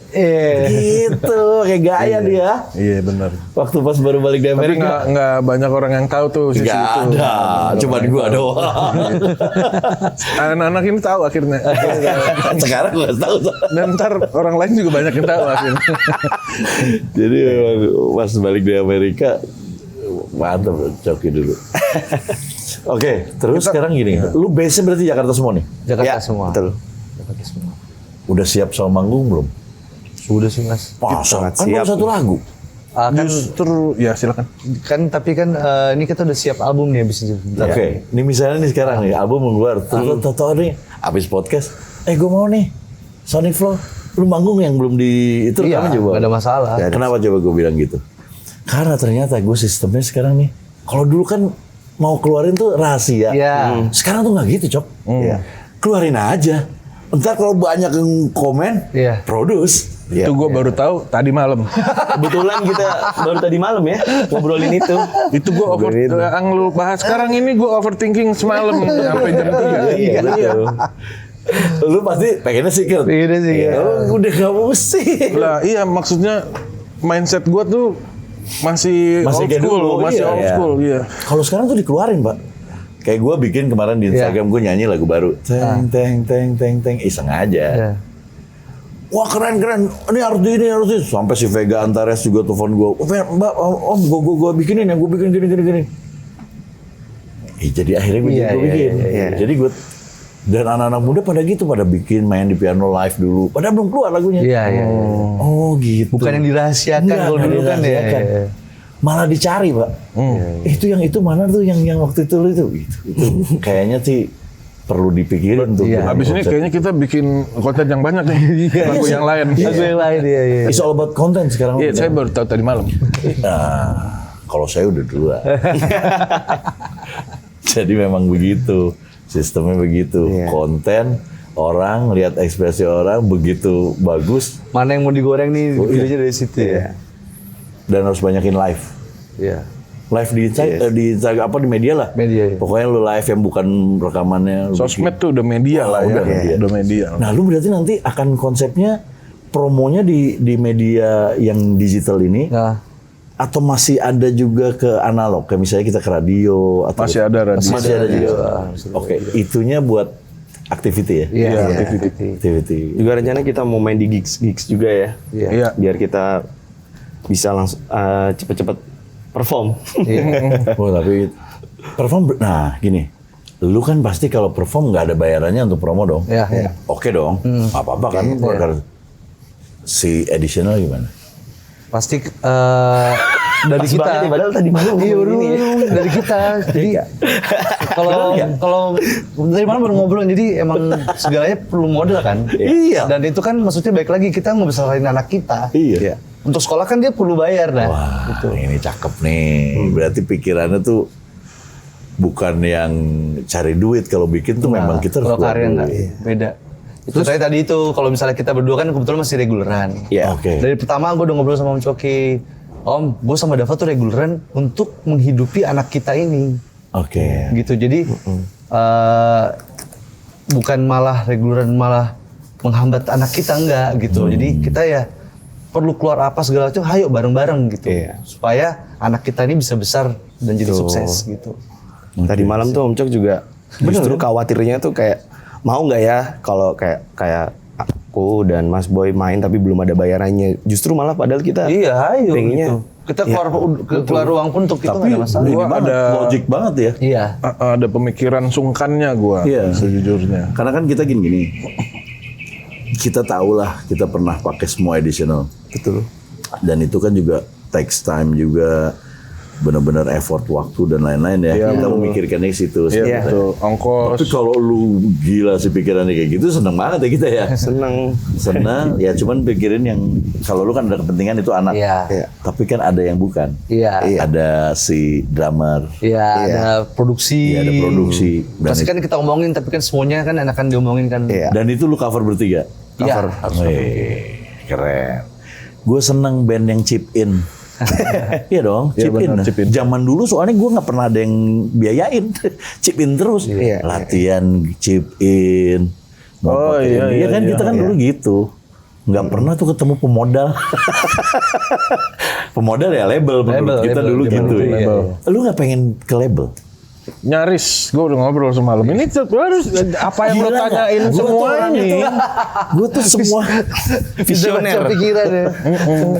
gitu, kayak gaya dia. Iya benar. Waktu pas baru balik dari Tapi Amerika. nggak banyak orang yang tahu tuh sisi Nggak itu. ada, cuman gua doang. Anak-anak ini tahu akhirnya. Sekarang gua tahu. Dan ntar orang lain juga banyak yang tahu akhirnya. Jadi memang pas balik dari Amerika mantap Coki dulu. Oke, terus sekarang gini, lu base-nya berarti Jakarta semua nih? Jakarta Ya, semua. betul. Jakarta semua. Udah siap sama manggung belum? Sudah sih Mas. Masa? sangat Kan baru siap. satu lagu. Kan Justru ya silakan. tapi kan ini kita udah siap album nih abis itu. Oke, ini misalnya nih sekarang nih album mau keluar, terus tau nih abis podcast, gue mau nih Sonic Flow, lu manggung yang belum di itu Iya, rekaman coba. nggak ada masalah. Kenapa coba gue bilang gitu? Karena ternyata gue sistemnya sekarang nih, kalau dulu kan mau keluarin tuh rahasia. Iya. Sekarang tuh nggak gitu, Cok. Iya. Keluarin aja. Ntar kalau banyak yang komen, Iya. produce. Itu gue baru tahu tadi malam. Kebetulan kita baru tadi malam ya ngobrolin itu. Itu gue yang lu bahas sekarang ini gue overthinking semalam sampai jam 3. Iya, betul. Lu pasti pengennya secret. Pengennya secret. Ya, udah gak mesti. Lah iya maksudnya mindset gue tuh masih old kayak school, dulu, masih iya, old iya. school, iya. Kalau sekarang tuh dikeluarin, Pak. Kayak gue bikin kemarin di Instagram, gue nyanyi lagu baru. Teng, teng, teng, teng, teng. Iseng aja. Iya. Wah keren. Ini harus ini. Sampai si Vega Antares juga telepon gue. Mbak, om, gue bikinin ya, gue bikin gini. Jadi akhirnya gue bikin. iya. Jadi gue dan anak-anak muda pada gitu, pada bikin main di piano live dulu. Padahal belum keluar lagunya. Iya. Oh gitu. Bukan yang dirahasiakan Enggak, kalau dulu kan ya. dirahasiakan. Malah dicari, Pak. Itu yang itu mana tuh yang waktu itu. Itu kayaknya sih perlu dipikirin tuh. Iya. Habis ini kayaknya kita bikin konten yang banyak nih, lagu yang lain. Lagu yang lain iya. It's all about content sekarang. Iya, saya baru tahu tadi malam. Nah, kalau saya udah duluan. Jadi memang begitu. Sistemnya begitu. Iya. Konten, orang, lihat ekspresi orang, begitu bagus. Mana yang mau digoreng nih videonya dari situ ya. Dan harus banyakin live. Iya. Live di Instagram, apa di media lah. Media, iya. Pokoknya lu live yang bukan rekamannya. lu Sosmed tuh udah media lah ya. udah media. Udah media. Nah, lu berarti nanti akan konsepnya promonya di media yang digital ini Nah, atau masih ada juga ke analog? Kayak misalnya kita ke radio atau Masih ada radio. Masih ada juga. Oke, itunya buat activity ya. iya. Activity. Juga rencana kita mau main di gigs juga ya. Iya. Biar kita bisa langsung cepet-cepet perform. Oh, tapi perform nah gini. Lu kan pasti kalau perform nggak ada bayarannya untuk promo dong. Iya. Oke dong. Apa-apa kan. Si additional gimana? Pasti dari Pas kita. banget nih, padahal tadi malam Iya, ngomongin ini ya. dari kita. Jadi kalau dari mana baru ngobrol, jadi emang segalanya perlu modal kan. Iya. Dan itu kan maksudnya baik lagi kita ngebesarin anak kita. Iya. Untuk sekolah kan dia perlu bayar dah. Wah, ini cakep nih. Berarti pikirannya tuh bukan yang cari duit. Kalau bikin tuh memang kita harus Kalau keluar karya duit. enggak, beda. Itu saya tadi itu kalau misalnya kita berdua kan kebetulan masih reguleran. Iya. Oke. Dari pertama gue udah ngobrol sama Om Coki, Om, gue sama Dava tuh reguleran untuk menghidupi anak kita ini. Oke. Gitu. Jadi bukan malah reguleran malah menghambat anak kita enggak gitu. Jadi kita ya perlu keluar apa segala macam, ayo bareng-bareng gitu. Iya. Supaya anak kita ini bisa besar dan jadi sukses gitu. Tadi malam tuh Om Cok juga justru khawatirnya tuh kayak mau nggak ya kalau kayak aku dan Mas Boy main tapi belum ada bayarannya. Justru malah padahal kita Iya, ayo pengennya gitu. Kita keluar ruang pun untuk itu nggak ada masalah. Ini Gua banget, ada- logik banget ya. Iya. Ada pemikiran sungkannya gue, Iya. sejujurnya. Karena kan kita gini. Kita tahu lah, kita pernah pakai semua additional. betul. Dan itu kan juga takes time juga, benar-benar effort waktu dan lain-lain ya. Iya, Kita betul. memikirkannya ke situ. Iya, betul. Ongkos. Tapi kalau lu gila sih pikirannya kayak gitu, seneng banget ya kita ya. Seneng. Senang, ya cuman pikirin yang kalau lu kan ada kepentingan itu anak. Iya. Iya. Tapi kan ada yang bukan. Iya. Ada si drummer, Iya, ada produksi. Iya, ada produksi. Dan Pasti kan kita omongin, tapi kan semuanya kan enakan diomongin kan. Iya. dan itu lu cover bertiga. Iya. Wih, keren. Gue seneng band yang chip in. Iya dong, Iya, chip in. benar, chip in. Zaman dulu soalnya gue nggak pernah ada yang biayain, chip in terus. Iya. Latihan chip in. Oh, pakai iya, ini. iya, kan iya, kita kan iya. dulu gitu. Nggak pernah tuh ketemu pemodal. Pemodal ya label menurut kita label, dulu zaman gitu. dulu, Ya. label. Lu nggak pengen ke label? Nyaris, gue udah ngobrol semalam. Ini harus apa yang lo Gila nggak? tanyain Gua tuh semua orangnya ini. Gue tuh semua Visioner. Pikiran ya.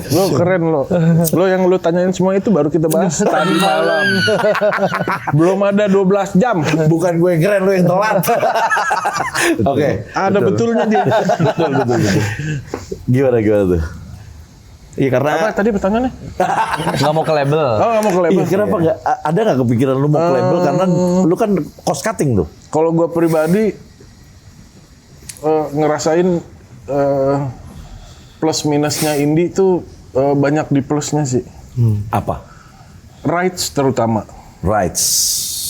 Lo keren lo. Lo yang lo tanyain semua itu baru kita bahas tadi malam. Belum ada 12 jam. bukan gue yang keren, lu yang telat. Oke, Ada betulnya dia. betul. Gimana tuh? Iya karena Apa tadi pertanyaannya? Nggak mau ke label. Oh, nggak mau ke label. Iya, kenapa nggak ada nggak kepikiran lu mau ke label karena lu kan cost cutting tuh. Kalau gue pribadi ngerasain plus minusnya indie tuh banyak di plusnya sih. Apa? Rights terutama. Rights.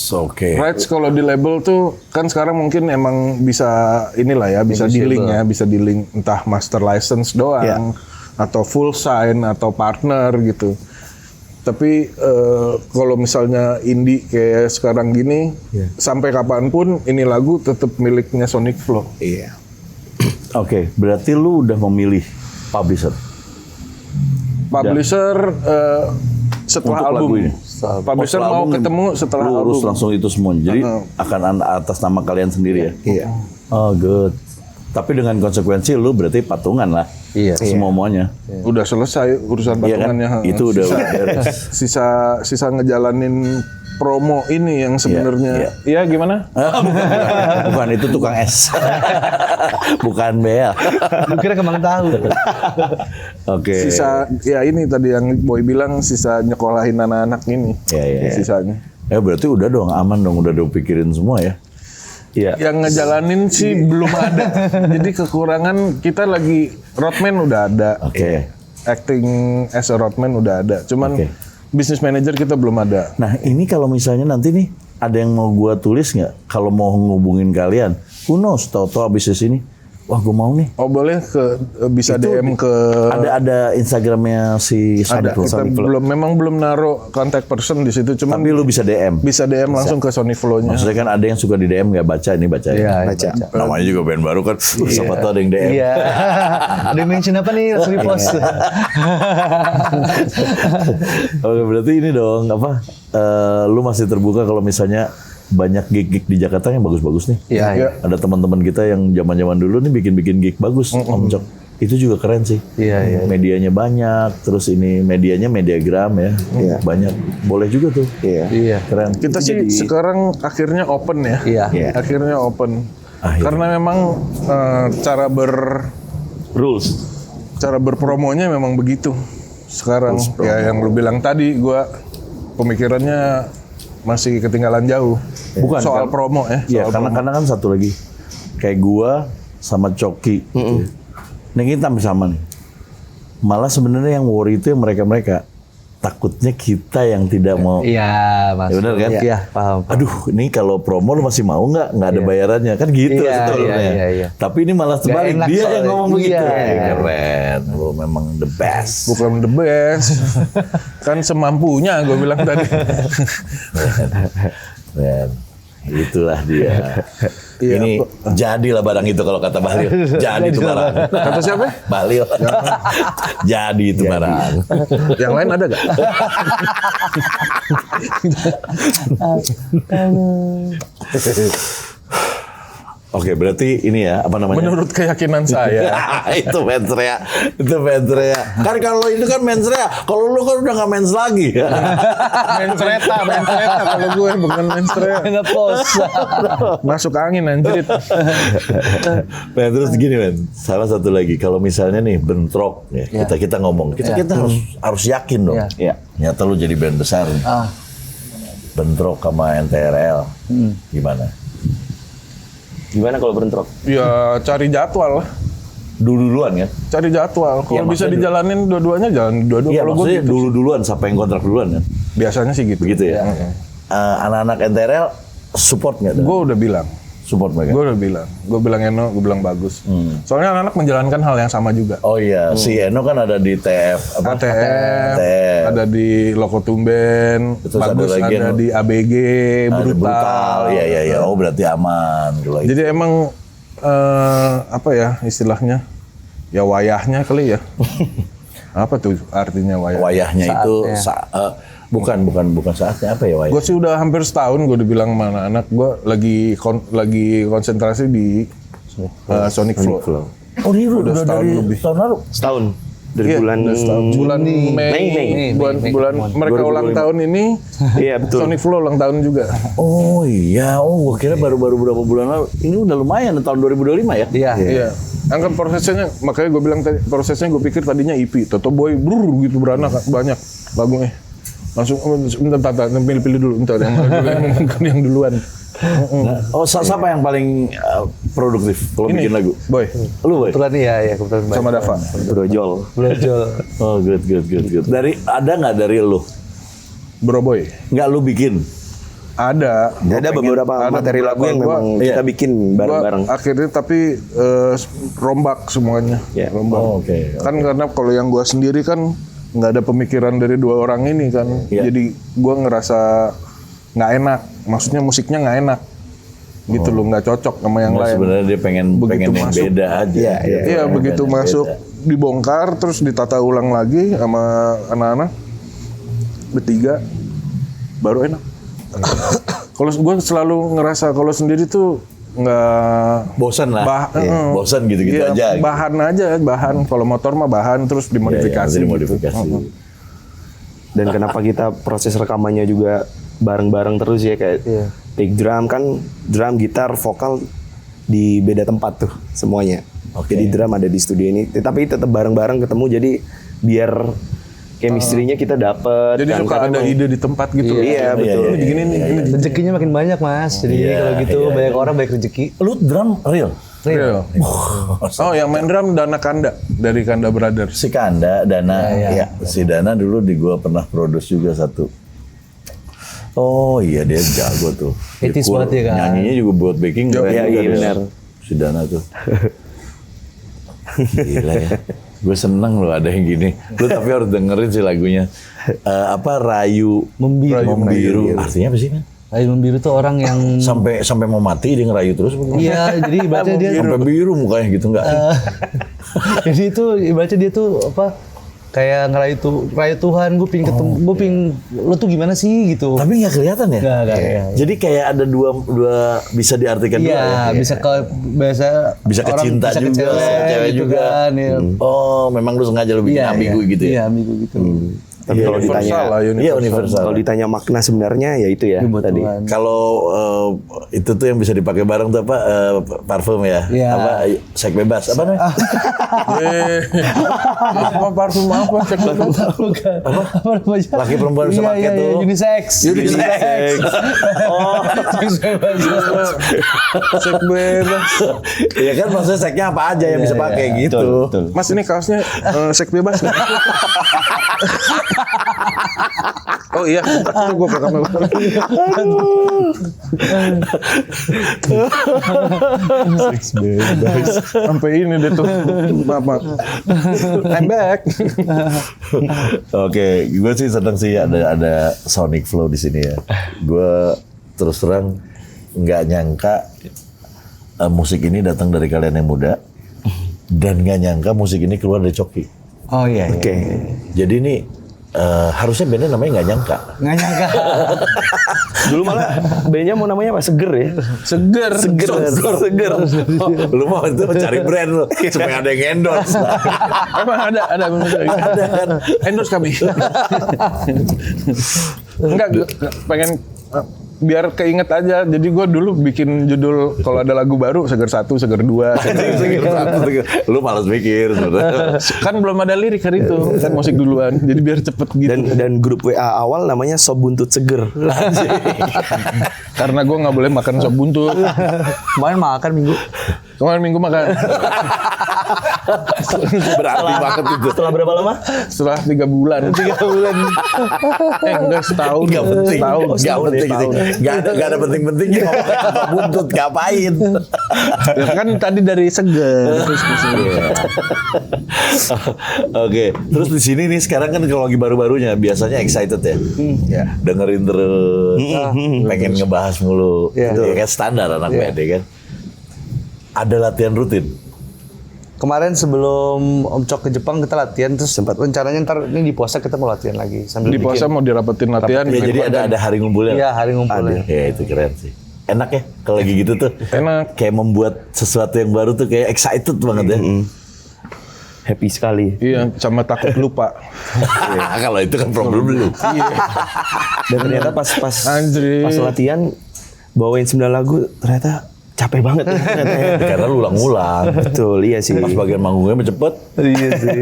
Oke. Rights kalau di label tuh kan sekarang mungkin emang bisa inilah ya, bisa di-link ya, bisa di-link entah master license doang atau full sign atau partner gitu. Tapi kalau misalnya indie kayak sekarang gini, sampai kapanpun ini lagu tetap miliknya Sonic Flow. Iya. Oke, berarti lu udah memilih publisher. Publisher setelah Untuk lagu album. ini? Publisher Setelah mau album, ketemu setelah lu urus album. langsung itu semua. Jadi akan atas nama kalian sendiri ya? Iya. Oh, good. Tapi dengan konsekuensi lu berarti patungan lah. Iya. Semuanya. Udah selesai urusan Iya kan? patungannya. Itu udah beres. Sisa ngejalanin promo ini yang sebenarnya. Iya gimana? Bukan, itu tukang es. Bukan bea. Lu kira kemang tahu. Oke. Sisa ya ini tadi yang Boy bilang sisa nyekolahin anak-anak ini. Iya. Sisanya. Berarti udah dong, aman dong, udah dipikirin semua ya. Iya. Yang ngejalanin sih belum ada. Jadi kekurangan kita lagi roadman udah ada. Oke. Acting as a roadman udah ada. Cuman Oke. business manager kita belum ada. Nah ini kalau misalnya nanti nih ada yang mau gua tulis nggak? Kalau mau ngubungin kalian, who knows? Tahu-tahu abis ini, wah gua mau nih. Oh boleh bisa Itu DM ke Ada Instagramnya si ada. Sonic Kita Flow. memang belum naruh contact person di situ. Cuman Tapi lu bisa DM. bisa DM langsung ke Sonic Flow-nya. Maksudnya kan ada yang suka di DM nggak baca, ini baca ya. Iya, Baca. Namanya juga band baru kan, siapa tahu ada yang DM. Iya. Ada yang mention apa nih? Repost. Oke, berarti ini dong lu masih terbuka kalau misalnya banyak gig-gig di Jakarta yang bagus-bagus nih. Iya, iya. Ada teman-teman kita yang zaman-zaman dulu nih bikin gig bagus, Om Cok. Itu juga keren sih. Iya. Medianya banyak, terus ini medianya Mediagram ya. Iya. Banyak. Boleh juga tuh. Iya. Iya. Keren. Kita sih sekarang akhirnya open ya. Iya. Iya. Akhirnya open. Akhirnya. Karena memang cara berpromonya memang begitu. Sekarang ya yang lu bilang tadi gua pemikirannya masih ketinggalan jauh. Bukan, Soal kan- promo ya. Iya, soal karena kan satu lagi. Kayak gua sama Coki. Nah kita sama nih. Malah sebenarnya yang worry itu yang mereka-mereka. Takutnya kita yang tidak mau. Iya, Mas. Ya benar kan? Iya, paham. Aduh, ini kalau promo lu masih mau nggak? Nggak ada bayarannya kan gitu Iya, sebenarnya. iya. Tapi ini malah sebalik, enak dia yang soalnya. ngomong begitu. Iya. Keren, lu memang the best. bukan the best. Kan semampunya gue bilang tadi. Keren. Itulah dia. Iya, Ini jadilah barang itu kalau kata Bahlil. Jadi itu barang. Kata siapa? Bahlil. Jadi itu barang. Yang lain ada gak? Oke, berarti ini ya, apa namanya? Menurut keyakinan saya. Itu mensrea. Kan kalau itu kan mensrea. Kalau lu kan udah nggak mens lagi. Mensreta kalau gue bukan mensrea. Menopause. Masuk angin anjir. Nah terus gini men, salah satu lagi. Kalau misalnya nih bentrok, ya, kita ngomong, kita harus yakin dong. Iya. Nyata lu jadi band besar nih. Bentrok sama NTRL, gimana? Gimana kalau bentrok? Ya cari jadwal lah. Duluan kan? Cari jadwal. Kalau Iya, bisa maksudnya dijalanin dua-duanya jalan dua-dua. Iya Kalau gue maksudnya gitu. duluan, siapa yang kontrak duluan kan? Biasanya sih gitu. Begitu ya? Anak-anak NTRL support nggak? Gue udah bilang. Support mereka? Gue udah bilang. Gue bilang Eno, gue bilang bagus. Soalnya anak-anak menjalankan hal yang sama juga. Oh iya, si Eno kan ada di TF. Apa? ATF, ATF. ada di Loko Tumben, Terus ada bagus lagi ada yang- di ABG, Ada brutal. Iya. Oh berarti aman. Kalau itu. Jadi emang apa ya istilahnya? Ya wayahnya kali ya. Apa tuh artinya wayah? Wayahnya itu bukan saatnya apa ya wayah? Gue sih udah hampir setahun gue udah bilang sama anak-anak gue lagi konsentrasi di Sonic Flow. Oh dia udah setahun dari lebih. tahun lalu. Setahun. Dari Iya, bulan udah setahun. Bulan Mei. Bulan mereka ulang tahun ini. Iya betul. Sonic Flow ulang tahun juga. Oh iya, gua kira baru-baru berapa bulan lalu. Ini udah lumayan tahun 2025 ya? Iya. Iya. Angkat prosesnya, makanya gue bilang tadi prosesnya gue pikir tadinya EP, Toto Boy brr gitu beranak banyak lagunya. Langsung bentar, pilih dulu, bentar yang duluan. Siapa yang paling produktif kalau bikin lagu? Boy, Lu, Boy? Kebetulan iya, kebetulan banyak. sama Dava. Brojol. Brojol. Oh, good. Ada nggak dari lu? Bro Boy. Nggak lu bikin? Ada. Ada beberapa materi lagu yang gua- memang iya. kita bikin bareng-bareng. Gua akhirnya tapi rombak semuanya. Ya. Rombak. Oh, oke. Kan karena kalau yang gua sendiri kan nggak ada pemikiran dari dua orang ini kan. Iya. Jadi gua ngerasa nggak enak. Maksudnya musiknya nggak enak. Gitu loh, nggak cocok sama yang Nggak, lain. sebenarnya dia pengen Begitu yang masuk. beda aja. Iya, Dia Iya, pengen begitu yang masuk beda. dibongkar terus ditata ulang lagi sama anak-anak bertiga baru enak. Kalau gue selalu ngerasa kalau sendiri tuh nggak Bosan lah. Iya. Bosan gitu-gitu Iya, aja. gitu. bahan. Kalau motor mah bahan terus dimodifikasi. Iya, gitu. dimodifikasi. Dan kenapa kita proses rekamannya juga bareng-bareng terus ya kayak take drum kan, drum, gitar, vokal di beda tempat tuh semuanya. Oke. Jadi drum ada di studio ini, tapi tetap bareng-bareng ketemu jadi biar chemistry-nya kita dapet. Jadi kan, suka karena ada emang- ide di tempat gitu. Iya, betul. Ini begini nih, ini Rezekinya makin banyak, Mas. Jadi Iya, kalau gitu iya, banyak orang banyak rezeki. Lu drum real? real. Oh, yang main drum Dana Kanda dari Kanda Brothers. Si Kanda, Dana, ya. Si Dana dulu di gua pernah produce juga satu. Oh iya dia jago tuh. Dia 80s cool. banget ya, kan? Nyanyinya juga buat backing. keren iya, juga iya, dia. benar. Si Dana tuh. Gila ya. Gue seneng loh ada yang gini. Lu tapi harus dengerin sih lagunya. Rayu membiru. Artinya apa sih, man? Rayu membiru tuh orang yang Sampai mau mati dia ngerayu terus bagaimana? iya, jadi ibaratnya dia Sampai biru mukanya gitu enggak? jadi itu ibaratnya dia tuh apa kayak ngerayu Tuhan, gue pingin ketemu, gue pingin lo tuh gimana sih gitu. Tapi nggak kelihatan ya? Nggak. Jadi kayak ada dua bisa diartikan dua ya? Iya, bisa ke biasa Bisa ke orang cinta bisa ke juga, cewek gitu juga. kan, ya. Oh, memang lu sengaja lu bikin ambigu gitu ya? Iya, ambigu gitu. Tapi kalau ditanya, Universal lah, Iya, universal. kalau ditanya makna sebenarnya ya itu ya Buat tadi. Tuhan. Kalau itu tuh yang bisa dipakai bareng tuh apa? Parfum ya? Iya. Apa? Seks bebas. Apa namanya? Apa parfum apa? Cek dulu. Bukan. Apa namanya? Laki perempuan bisa pakai Iya, tuh. unisex. Oh, Cek bebas. iya kan maksudnya seksnya apa aja yang bisa pakai gitu. Mas ini kaosnya seks bebas nggak? Oh iya, itu gue pakai seks bebas. Sampai ini deh tuh, maaf. I'm back. Oke, gue sih seneng sih ada Sonic Flow di sini ya. Gue terus terang nggak nyangka musik ini datang dari kalian yang muda dan nggak nyangka musik ini keluar dari Coki. Oh iya. Oke. Jadi ini harusnya bandnya namanya nggak nyangka. Nggak nyangka. Dulu malah bandnya mau namanya apa? Seger ya? Seger. Seger. Oh, lu mau itu cari brand lu supaya ada yang endorse. Emang ada bener. Ada kan. Endorse kami. Enggak, pengen biar keinget aja. Jadi gue dulu bikin judul kalau ada lagu baru Seger 1, Seger 2, Seger 3. Lu malas mikir sebenarnya. Kan belum ada lirik hari itu, kan musik duluan. Jadi biar cepet gitu. Dan grup WA awal namanya Sop Buntut Seger. Karena gue nggak boleh makan sop buntut. Kemarin makan minggu. Kemarin minggu makan. Berarti banget itu. Setelah berapa lama? Setelah 3 bulan. 3 bulan. Enggak setahun. Gak penting, Setahun. gak penting, Setahun. gak ada penting-pentingnya ngomongin apa buntut, ngapain? Ya kan tadi dari seger. Terus ke sini. Oke, terus di sini nih sekarang kan kalau lagi baru-barunya biasanya excited ya, Ya. dengerin terus, pengen ngebahas mulu, Iya. ya kan standar anak band ya kan. Ada latihan rutin. Kemarin sebelum Om Cok ke Jepang kita latihan terus sempat rencananya ntar ini di puasa kita mau latihan lagi sambil Di puasa bikin. mau dirapetin latihan. Ya, bikin jadi konten. ada hari ngumpulnya. Iya, hari ngumpulnya. Ya itu keren sih. Enak ya kalau lagi gitu tuh. Enak. Kayak membuat sesuatu yang baru tuh kayak excited banget ya. Happy sekali. Iya, sama takut lupa. Kalau itu kan problem lu. Dan ternyata pas Anjir. latihan bawain 9 lagu ternyata capek banget ya, ternyata ya. Karena lu ulang-ulang. Betul, iya sih. Pas bagian manggungnya cepet. Iya sih.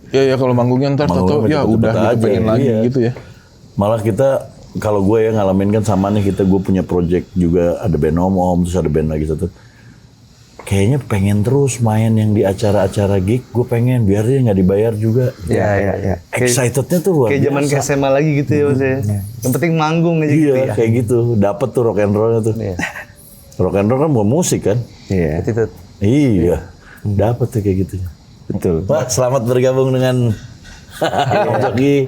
Ya kalau manggungnya ntar Manggungnya tato ya cepet-cepet udah gitu, aja, pengen lagi iya. gitu ya. Malah kita kalau gue ya ngalamin kan sama nih gue punya project juga, ada band Om, terus ada band lagi satu. Kayaknya pengen terus main yang di acara-acara gig, gue pengen biar dia nggak dibayar juga. Ya. Excitednya tuh luar Kayak zaman biasa. SMA lagi gitu ya Mas ya. Yang penting manggung aja gitu Iya, ya. kayak gitu. Dapet tuh rock and rollnya tuh. Iya. Rock and roll kan bukan musik kan? Iya. Attitude. Iya. Dapet tuh kayak gitu. Betul. Wah, selamat bergabung dengan Om Joki.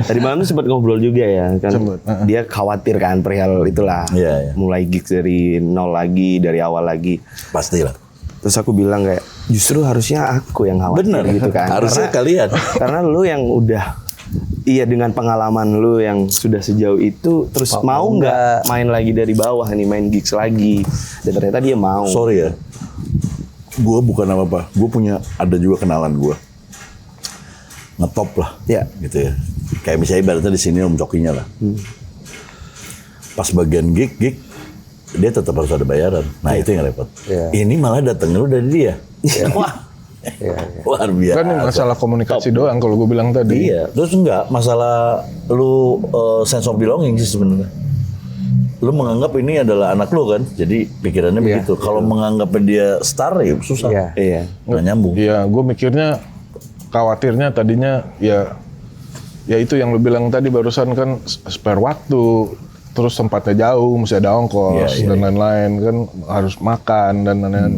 Tadi malam sempat ngobrol juga ya kan. Dia khawatir kan perihal itulah. Iya. Mulai gigs dari nol lagi, dari awal lagi. Pastilah. Terus aku bilang kayak justru harusnya aku yang khawatir Bener gitu kan. Harusnya kalian. Karena lu yang udah dengan pengalaman lu yang sudah sejauh itu terus mau nggak main lagi dari bawah nih, main gigs lagi. Dan ternyata dia mau. Sorry ya. Gue bukan apa-apa. Gue ada juga kenalan gue. Ngetop lah. Ya. Gitu ya. Kayak misalnya ibaratnya di sini Om Jokinya lah. Pas bagian gig, dia tetap harus ada bayaran. Nah itu yang repot. Iya. Ini malah datang lu dari dia. Wah. Luar biasa. Kan masalah komunikasi doang kalau gue bilang tadi. Iya. Terus enggak masalah lu sense of belonging sih sebenarnya. Lu menganggap ini adalah anak lu kan, jadi pikirannya begitu. Kalau menganggap dia star ya susah. Iya. Nggak nyambung. Iya, gue mikirnya khawatirnya tadinya ya itu yang lu bilang tadi barusan kan spare waktu, terus tempatnya jauh, mesti ada ongkos Iya, dan lain-lain kan, harus makan dan lain-lain.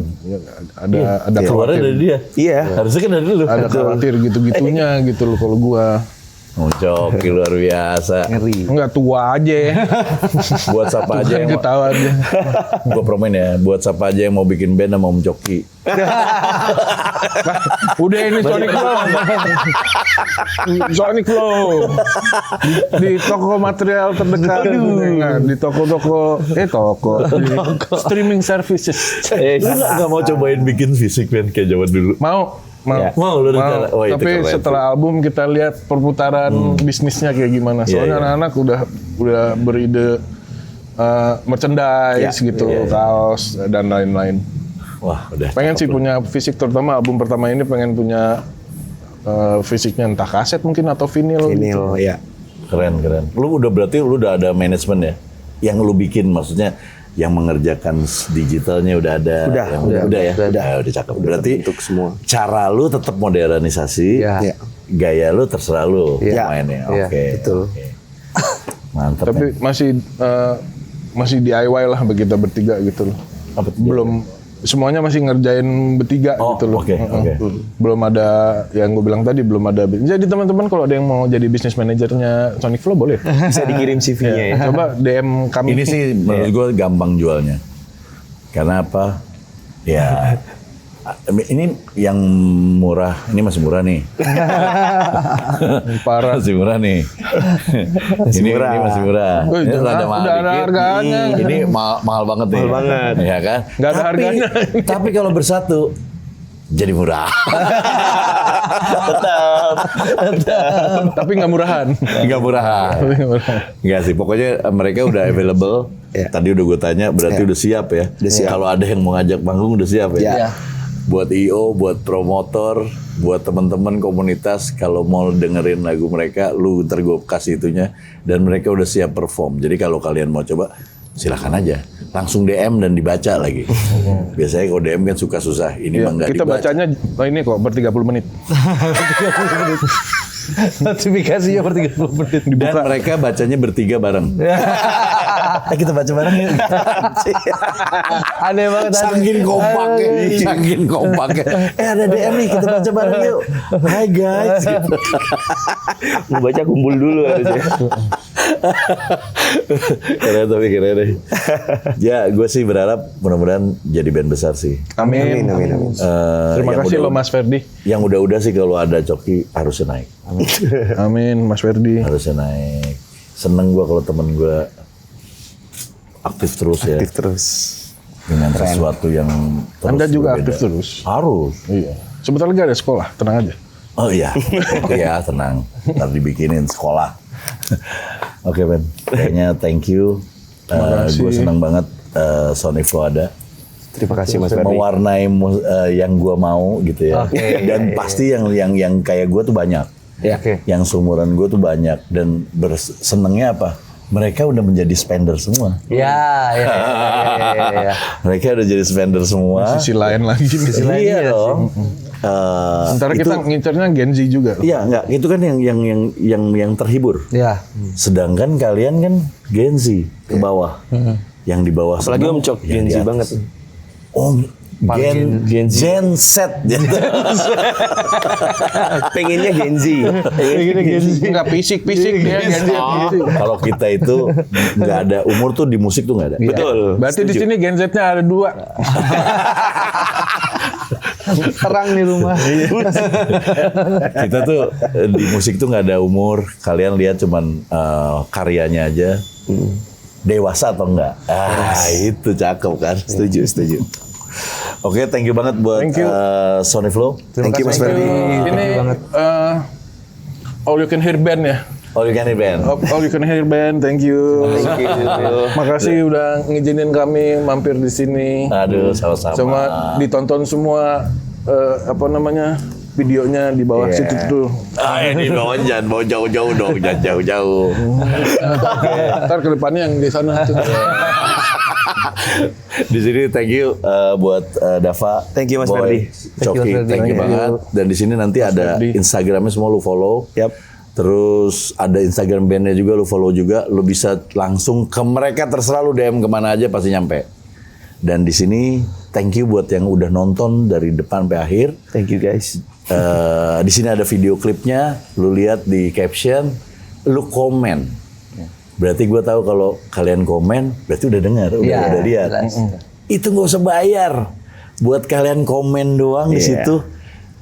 Ya, ada Keluarnya khawatir, dari dia. Iya. Harusnya kan dari lu. ada khawatir gitu-gitunya gitu loh kalau gua. Oh, Joki luar biasa. Ngeri. Enggak tua aja ya. Buat siapa aja Bukan yang ketawa aja. gue promen ya, buat siapa aja yang mau bikin band sama Om Joki. Udah ini Sonic Flow. Sonic Flow. Di toko material terdekat. Nah, di toko-toko di streaming services. Lu nggak mau cobain bikin fisik band kayak zaman dulu? Mau Mau lu rencana? Wah, itu tapi keren setelah album kita lihat perputaran bisnisnya kayak gimana. Soalnya anak-anak udah beride merchandise gitu, kaos dan lain-lain. Wah, udah. Pengen sih punya fisik, terutama album pertama ini pengen punya fisiknya entah kaset mungkin atau vinyl. Vinyl, ya. Keren. Lu berarti udah ada manajemen ya? Yang lu bikin maksudnya yang mengerjakan digitalnya udah ada. Udah ya. Udah cakep. Berarti untuk semua. cara lu tetap modernisasi. Iya. Gaya lu terserah lu Iya. mainnya. Iya, Oke. betul. Oke. Mantap. Tapi men. masih DIY lah kita bertiga gitu loh. Belum semuanya masih ngerjain bertiga Oh, gitu loh. oke. Belum ada yang gue bilang tadi, belum ada. Jadi teman-teman kalau ada yang mau jadi bisnis manajernya Sonic Flow boleh. Bisa dikirim CV-nya ya. Coba DM kami. Ini sih menurut gue gampang jualnya. Karena apa? Ya, ini yang murah, ini masih murah nih. Parah. Masih murah nih. Ini masih murah. Wih, Ini jangan, rada mahal udah ada dikit. harganya. Ini mahal banget nih. Mahal banget. Ya kan? Nggak ada harganya. Tapi kalau bersatu jadi murah. Tapi nggak murahan. Enggak murah. Enggak sih, pokoknya mereka udah available. Tadi udah gue tanya, berarti udah siap ya. Kalau ada yang mau ngajak panggung udah siap ya. Iya. Buat IO, buat promotor, buat teman-teman komunitas, kalau mau dengerin lagu mereka, lu ntar gue kasih itunya. Dan mereka udah siap perform. Jadi kalau kalian mau coba, silakan aja. Langsung DM dan dibaca lagi. Biasanya kalau DM kan suka susah. Ini Iya, mah nggak kita dibaca. bacanya ini kok ber-30 menit. Notifikasinya per 30 menit. Dan mereka bacanya bertiga bareng. Kita baca bareng ya. Aneh banget. Saking kompaknya. Ada DM nih, kita baca bareng yuk. Hai guys. Mau baca kumpul dulu harusnya. Keren tapi keren deh. Ya, gue sih berharap mudah-mudahan jadi band besar sih. Amin. Terima kasih loh Mas Ferdi. Yang udah-udah sih kalau ada Coki harusnya naik. Amin Mas Ferdi. Harusnya naik. Seneng gue kalau temen gue aktif terus ya. Aktif terus. Dengan sesuatu yang terus Anda juga berbeda. aktif terus. Harus. Iya. Sebentar lagi ada sekolah, tenang aja. Oh iya. Oke ya, tenang. Ntar dibikinin sekolah. Oke Ben, kayaknya thank you. Gue seneng banget Sonic Flow ada. Terima kasih Mas Ferdi. Mewarnai yang gue mau gitu ya. Dan pasti yang kayak gue tuh banyak. Ya. Oke. Yang seumuran gue tuh banyak. Dan senengnya apa? mereka udah menjadi spender semua. Ya. Mereka udah jadi spender semua. Sisi lain lagi. Iya dong. Sementara kita ngincernya Gen Z juga. Iya, enggak. Itu kan yang terhibur. Ya. Sedangkan kalian kan Gen Z ke bawah. Yang di bawah. Apalagi Om Cok Gen Z banget. Gen Z. Pengennya Gen Z. Enggak fisik dia Gen Z. Kalau kita itu nggak ada umur tuh di musik tuh nggak ada. Betul. Berarti di sini Gen Z-nya ada 2. Terang di rumah. Kita tuh di musik tuh nggak ada umur. Kalian lihat cuman karyanya aja. Dewasa atau enggak? Itu cakep kan. Setuju. Oke, thank you banget buat Sony Flow. Thank you Mas Ferdi. Ini All You Can Hear Band ya. All You Can Hear Band. All You Can Hear Band, thank you. Makasih udah ngizinin kami mampir di sini. Aduh, sama-sama. Sama ditonton semua videonya di bawah situ tuh. Ini dong, jangan bawa jauh-jauh dong, jangan jauh-jauh. Ntar ke depannya yang di sana tuh. Di sini thank you buat Dava. Thank you, Mas Boy, Ferdi. Coki, thank you banget. Dan di sini nanti ada Ferdi. Instagramnya semua lu follow. Yap. Terus ada Instagram bandnya juga lu follow juga. Lu bisa langsung ke mereka, terserah lu DM kemana aja pasti nyampe. Dan di sini thank you buat yang udah nonton dari depan sampai akhir. Thank you guys. Di sini ada video klipnya. Lu lihat di caption. Lu komen. Berarti gue tahu kalau kalian komen, berarti udah dengar, udah lihat. Itu nggak usah bayar. Buat kalian komen doang di situ,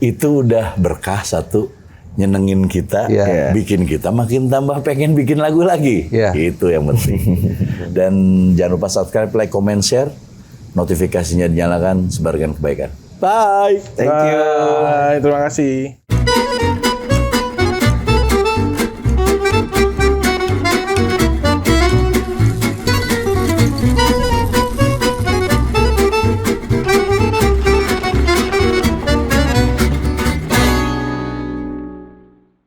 itu udah berkah satu, nyenengin kita, bikin kita makin tambah pengen bikin lagu lagi. Itu yang penting. Dan jangan lupa subscribe, like, comment, share, notifikasinya dinyalakan, sebarkan kebaikan. Bye. Thank you. Bye, terima kasih.